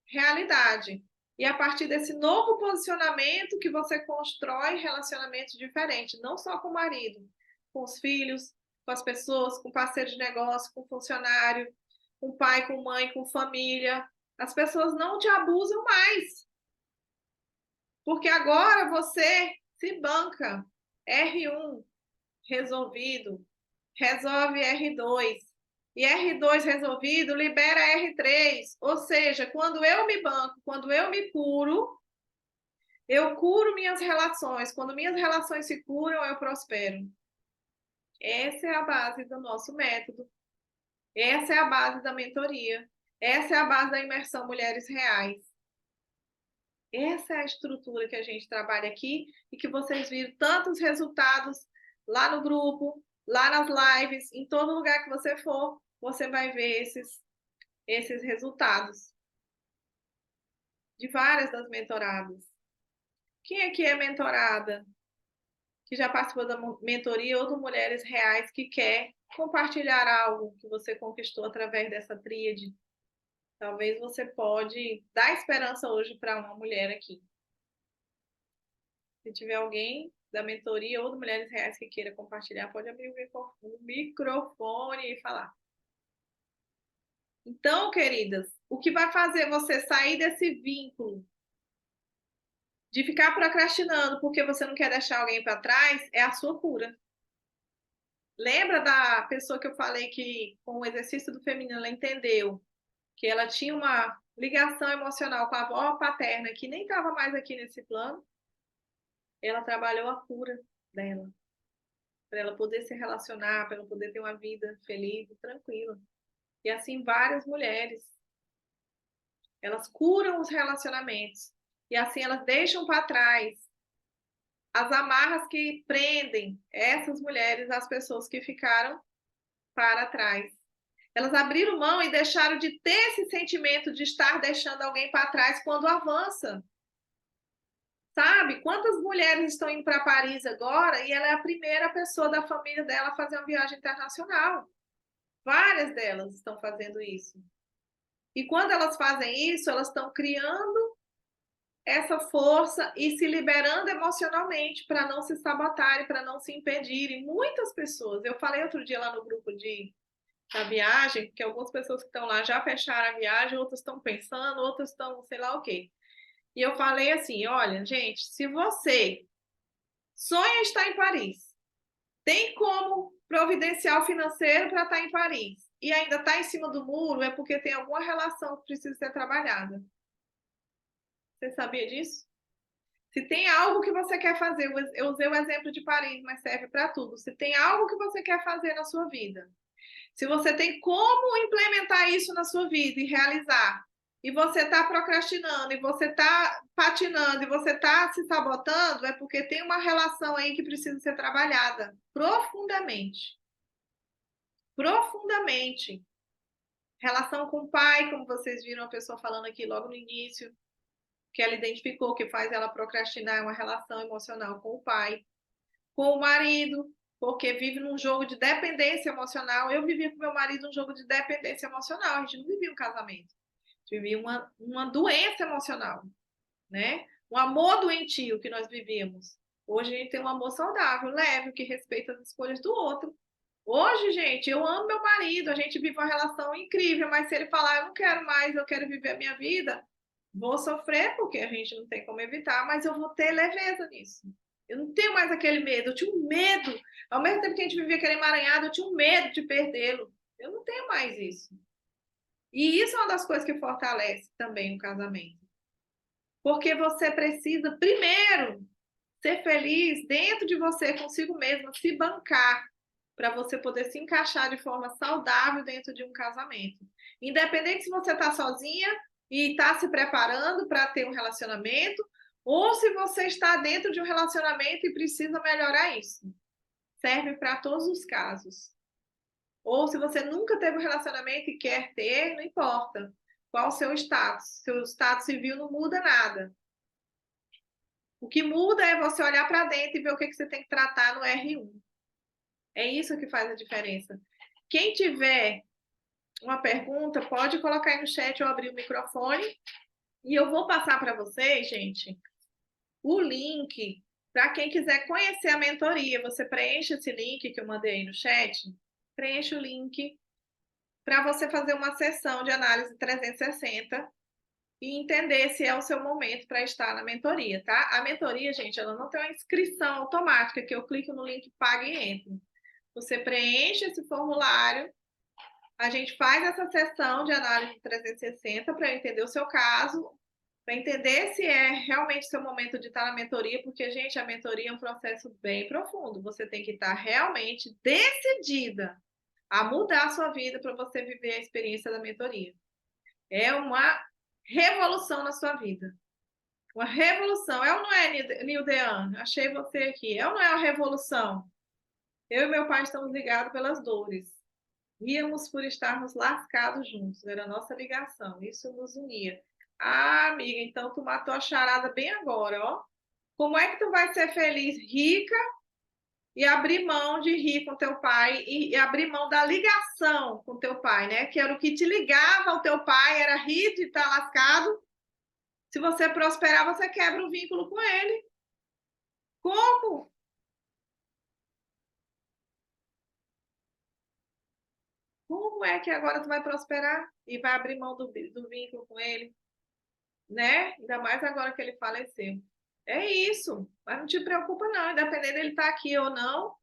realidade. E a partir desse novo posicionamento que você constrói relacionamentos diferentes, não só com o marido, com os filhos, com as pessoas, com parceiro de negócio, com funcionário, com pai, com mãe, com família. As pessoas não te abusam mais. Porque agora você se banca. R1 resolvido, resolve R2. E R2 resolvido, libera R3. Ou seja, quando eu me banco, quando eu me curo, eu curo minhas relações. Quando minhas relações se curam, eu prospero. Essa é a base do nosso método. Essa é a base da mentoria. Essa é a base da imersão Mulheres Reais. Essa é a estrutura que a gente trabalha aqui e que vocês viram tantos resultados lá no grupo, lá nas lives, em todo lugar que você for, você vai ver esses resultados de várias das mentoradas. Quem aqui é mentorada, que já participou da mentoria ou do Mulheres Reais, que quer compartilhar algo que você conquistou através dessa tríade? Talvez você pode dar esperança hoje para uma mulher aqui. Se tiver alguém da mentoria ou do Mulheres Reais que queira compartilhar, pode abrir o microfone e falar. Então, queridas, o que vai fazer você sair desse vínculo de ficar procrastinando porque você não quer deixar alguém para trás é a sua cura. Lembra da pessoa que eu falei que com o exercício do feminino ela entendeu que ela tinha uma ligação emocional com a avó paterna que nem estava mais aqui nesse plano? Ela trabalhou a cura dela, para ela poder se relacionar, para ela poder ter uma vida feliz e tranquila. E assim várias mulheres, elas curam os relacionamentos e assim elas deixam para trás as amarras que prendem essas mulheres às pessoas que ficaram para trás. Elas abriram mão e deixaram de ter esse sentimento de estar deixando alguém para trás quando avança. Sabe? Quantas mulheres estão indo para Paris agora e ela é a primeira pessoa da família dela a fazer uma viagem internacional? Várias delas estão fazendo isso. E quando elas fazem isso, elas estão criando essa força e se liberando emocionalmente para não se sabotarem, para não se impedirem. Muitas pessoas, eu falei outro dia lá no grupo da viagem, que algumas pessoas que estão lá já fecharam a viagem, outras estão pensando, outras estão sei lá o quê. E eu falei assim, olha, gente, se você sonha estar em Paris, tem como providencial financeiro para estar em Paris e ainda está em cima do muro, é porque tem alguma relação que precisa ser trabalhada. Você sabia disso? Se tem algo que você quer fazer, eu usei o exemplo de Paris, mas serve para tudo. Se tem algo que você quer fazer na sua vida, se você tem como implementar isso na sua vida e realizar, e você está procrastinando, e você está patinando, e você está se sabotando, é porque tem uma relação aí que precisa ser trabalhada profundamente. profundamente. Relação com o pai, como vocês viram a pessoa falando aqui logo no início, que ela identificou que faz ela procrastinar uma relação emocional com o pai, com o marido, porque vive num jogo de dependência emocional. Eu vivia com meu marido um jogo de dependência emocional, a gente não vivia um casamento, a gente vivia uma doença emocional, né? Um amor doentio que nós vivíamos. Hoje a gente tem um amor saudável, leve, que respeita as escolhas do outro. Hoje, gente, eu amo meu marido, a gente vive uma relação incrível, mas se ele falar, eu não quero mais, eu quero viver a minha vida, vou sofrer, porque a gente não tem como evitar, mas eu vou ter leveza nisso. Eu não tenho mais aquele medo, eu tinha um medo. Ao mesmo tempo que a gente vivia aquele emaranhado, eu tinha um medo de perdê-lo. Eu não tenho mais isso. E isso é uma das coisas que fortalece também o casamento. Porque você precisa, primeiro, ser feliz dentro de você, consigo mesmo, se bancar, para você poder se encaixar de forma saudável dentro de um casamento. Independente se você está sozinha e está se preparando para ter um relacionamento, ou se você está dentro de um relacionamento e precisa melhorar isso. Serve para todos os casos. Ou se você nunca teve um relacionamento e quer ter, não importa qual o seu status. Seu status civil não muda nada. O que muda é você olhar para dentro e ver o que você tem que tratar no R1. É isso que faz a diferença. Quem tiver uma pergunta, pode colocar aí no chat ou abrir o microfone. E eu vou passar para vocês, gente, o link para quem quiser conhecer a mentoria. Você preenche esse link que eu mandei aí no chat, preenche o link para você fazer uma sessão de análise 360 e entender se é o seu momento para estar na mentoria, tá? A mentoria, gente, ela não tem uma inscrição automática que eu clico no link, pago e entro. Você preenche esse formulário, a gente faz essa sessão de análise 360 para entender o seu caso, para entender se é realmente seu momento de estar na mentoria, porque, gente, a mentoria é um processo bem profundo. Você tem que estar realmente decidida a mudar a sua vida para você viver a experiência da mentoria. É uma revolução na sua vida. Uma revolução. É ou não é, Nildean? Achei você aqui. É ou não é uma revolução? Eu e meu pai estamos ligados pelas dores. Íamos por estarmos lascados juntos. Era a nossa ligação. Isso nos unia. Ah, amiga, então tu matou a charada bem agora, ó. Como é que tu vai ser feliz, rica, e abrir mão de rir com teu pai e abrir mão da ligação com teu pai, né? Que era o que te ligava ao teu pai, era rir de estar lascado. Se você prosperar, você quebra o vínculo com ele. Como? Como é que agora tu vai prosperar e vai abrir mão do vínculo com ele, né? Ainda mais agora que ele faleceu. É isso. Mas não te preocupa, não. Independente dele estar aqui ou não,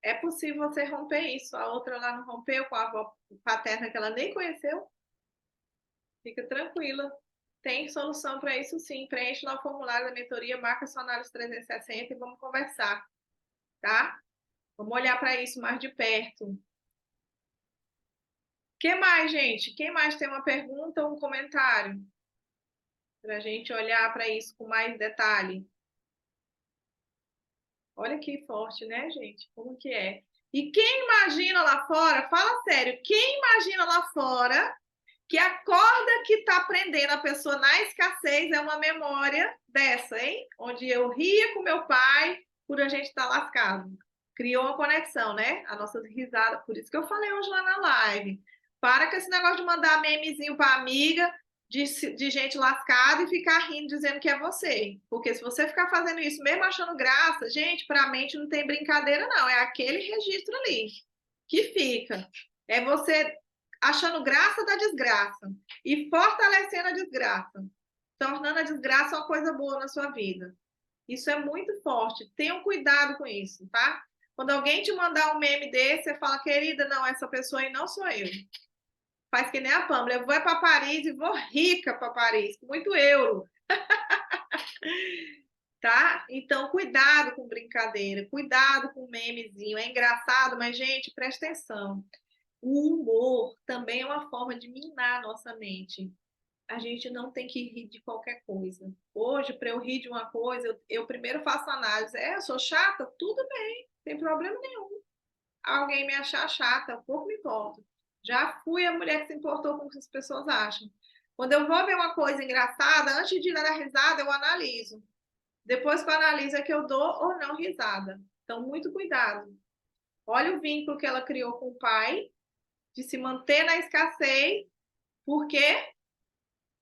é possível você romper isso. A outra lá não rompeu com a avó paterna que ela nem conheceu. Fica tranquila. Tem solução para isso sim. Preenche lá o formulário da mentoria, marca sua análise 360 e vamos conversar, tá? Vamos olhar para isso mais de perto. Que mais, gente? Quem mais tem uma pergunta ou um comentário? Para a gente olhar para isso com mais detalhe. Olha que forte, né, gente? Como que é? E quem imagina lá fora, fala sério, quem imagina lá fora que a corda que está prendendo a pessoa na escassez é uma memória dessa, hein? Onde eu ria com meu pai por a gente estar lascado. Criou uma conexão, né? A nossa risada. Por isso que eu falei hoje lá na live. Para com esse negócio de mandar memezinho para amiga de gente lascada e ficar rindo dizendo que é você. Porque se você ficar fazendo isso, mesmo achando graça, gente, para a mente não tem brincadeira, não. É aquele registro ali que fica. É você achando graça da desgraça e fortalecendo a desgraça, tornando a desgraça uma coisa boa na sua vida. Isso é muito forte. Tenham cuidado com isso, tá? Quando alguém te mandar um meme desse, você fala, querida, não, essa pessoa aí não sou eu. Faz que nem a Pamela. Eu vou para Paris e vou rica para Paris, com muito euro. Tá? Então, cuidado com brincadeira, cuidado com memezinho. É engraçado, mas, gente, presta atenção. O humor também é uma forma de minar a nossa mente. A gente não tem que rir de qualquer coisa. Hoje, para eu rir de uma coisa, eu primeiro faço análise. Eu sou chata? Tudo bem, não tem problema nenhum. alguém me achar chata, pouco me importo. Já fui a mulher que se importou com o que as pessoas acham. Quando eu vou ver uma coisa engraçada, antes de dar a risada, eu analiso. Depois que eu analiso é que eu dou ou não risada. Então, muito cuidado. Olha o vínculo que ela criou com o pai, de se manter na escassez. Por quê?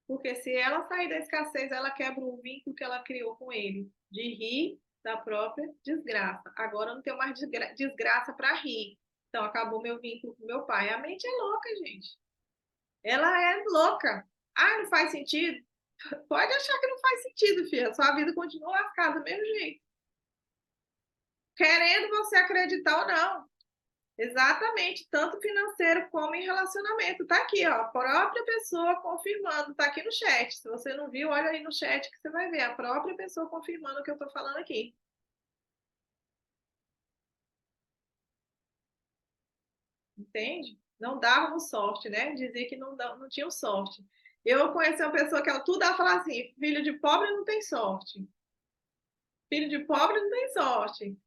Porque se ela sair da escassez, ela quebra o vínculo que ela criou com ele, de rir da própria desgraça. Agora eu não tenho mais desgraça para rir. Então acabou meu vínculo com meu pai. A mente é louca, gente. Ela é louca. Ah, não faz sentido? Pode achar que não faz sentido, filha. Sua vida continua lascada do mesmo jeito. Querendo você acreditar ou não. Exatamente, tanto financeiro como em relacionamento. Tá aqui, ó, a própria pessoa confirmando, tá aqui no chat. Se você não viu, olha aí no chat que você vai ver a própria pessoa confirmando o que eu tô falando aqui. Entende? Não dávamos sorte, né? Dizia que não tinha sorte. Eu conheci uma pessoa que ela tudo ela fala assim: filho de pobre não tem sorte. Filho de pobre não tem sorte.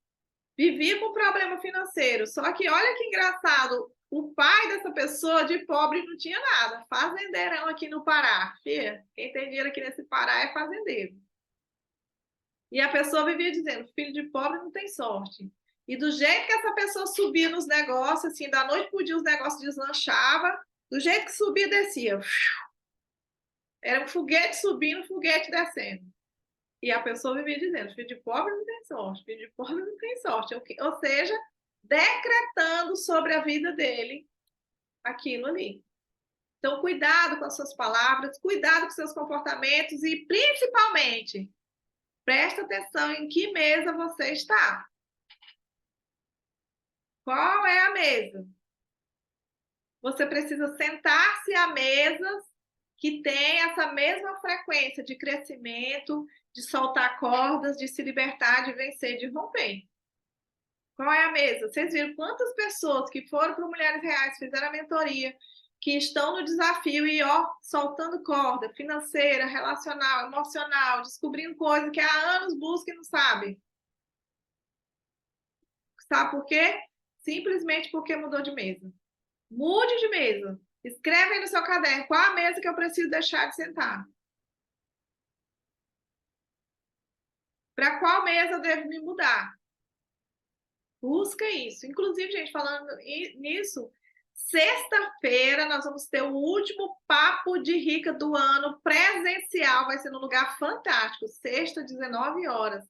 Vivia com problema financeiro. Só que olha que engraçado, o pai dessa pessoa de pobre não tinha nada. Fazendeirão aqui no Pará. Fia, quem tem dinheiro aqui nesse Pará é fazendeiro. E a pessoa vivia dizendo, filho de pobre não tem sorte. E do jeito que essa pessoa subia nos negócios, assim, da noite pro dia os negócios deslanchavam, do jeito que subia, descia. Era um foguete subindo, foguete descendo. E a pessoa vivia dizendo, filho de pobre não tem sorte, filho de pobre não tem sorte. Ou seja, decretando sobre a vida dele aquilo ali. Então, cuidado com as suas palavras, cuidado com seus comportamentos e, principalmente, presta atenção em que mesa você está. Qual é a mesa? Você precisa sentar-se a mesas que têm essa mesma frequência de crescimento, de soltar cordas, de se libertar, de vencer, de romper. Qual é a mesa? Vocês viram quantas pessoas que foram para Mulheres Reais, fizeram a mentoria, que estão no desafio e, ó, soltando corda financeira, relacional, emocional, descobrindo coisas que há anos buscam e não sabem. Sabe por quê? Simplesmente porque mudou de mesa. Mude de mesa. Escreve aí no seu caderno qual a mesa que eu preciso deixar de sentar. Para qual mesa eu devo me mudar? Busca isso. Inclusive, gente, falando nisso, sexta-feira nós vamos ter o último Papo de Rica do ano presencial. Vai ser num lugar fantástico, sexta, 19 horas.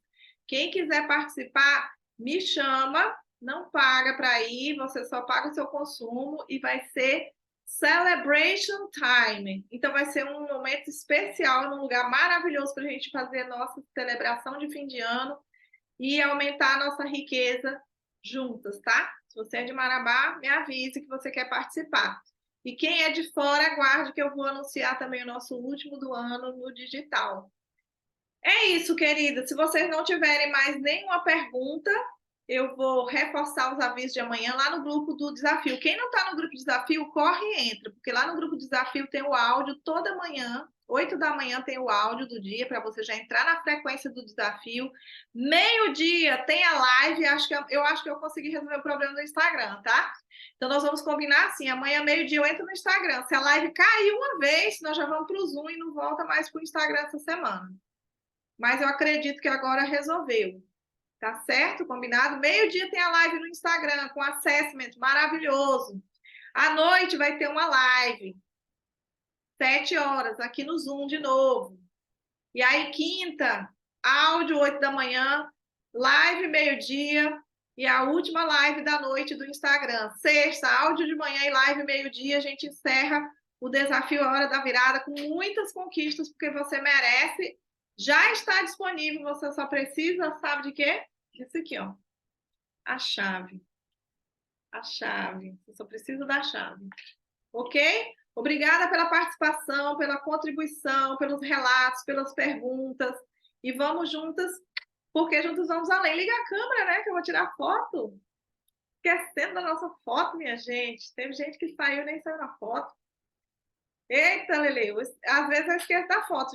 Quem quiser participar, me chama. Não paga para ir, você só paga o seu consumo e vai ser Celebration Time. Então, vai ser um momento especial, num lugar maravilhoso para a gente fazer nossa celebração de fim de ano e aumentar a nossa riqueza juntas, tá? Se você é de Marabá, me avise que você quer participar. E quem é de fora, aguarde que eu vou anunciar também o nosso último do ano no digital. É isso, querida. Se vocês não tiverem mais nenhuma pergunta, eu vou reforçar os avisos de amanhã lá no grupo do desafio. Quem não está no grupo do desafio, corre e entra, porque lá no grupo do desafio tem o áudio toda manhã, 8 da manhã tem o áudio do dia, para você já entrar na frequência do desafio. Meio-dia tem a live, eu acho que eu consegui resolver o problema do Instagram, tá? Então nós vamos combinar assim, amanhã meio-dia eu entro no Instagram. Se a live cair uma vez, nós já vamos para o Zoom e não volta mais para o Instagram essa semana. Mas eu acredito que agora resolveu. Tá certo? Combinado? Meio-dia tem a live no Instagram com assessment maravilhoso. À noite vai ter uma live. 7 horas, aqui no Zoom de novo. E aí, quinta, áudio, 8 da manhã, live meio-dia e a última live da noite do Instagram. Sexta, áudio de manhã e live meio-dia. A gente encerra o desafio A Hora da Virada com muitas conquistas, porque você merece. Já está disponível, você só precisa, sabe de quê? Isso aqui, ó. A chave. A chave. Você só precisa da chave. Ok? Obrigada pela participação, pela contribuição, pelos relatos, pelas perguntas. E vamos juntas, porque juntos vamos além. Liga a câmera, né? Que eu vou tirar foto. Esquecendo da nossa foto, minha gente. Teve gente que saiu e nem saiu na foto. Eita, Lele, às vezes eu esqueço da foto.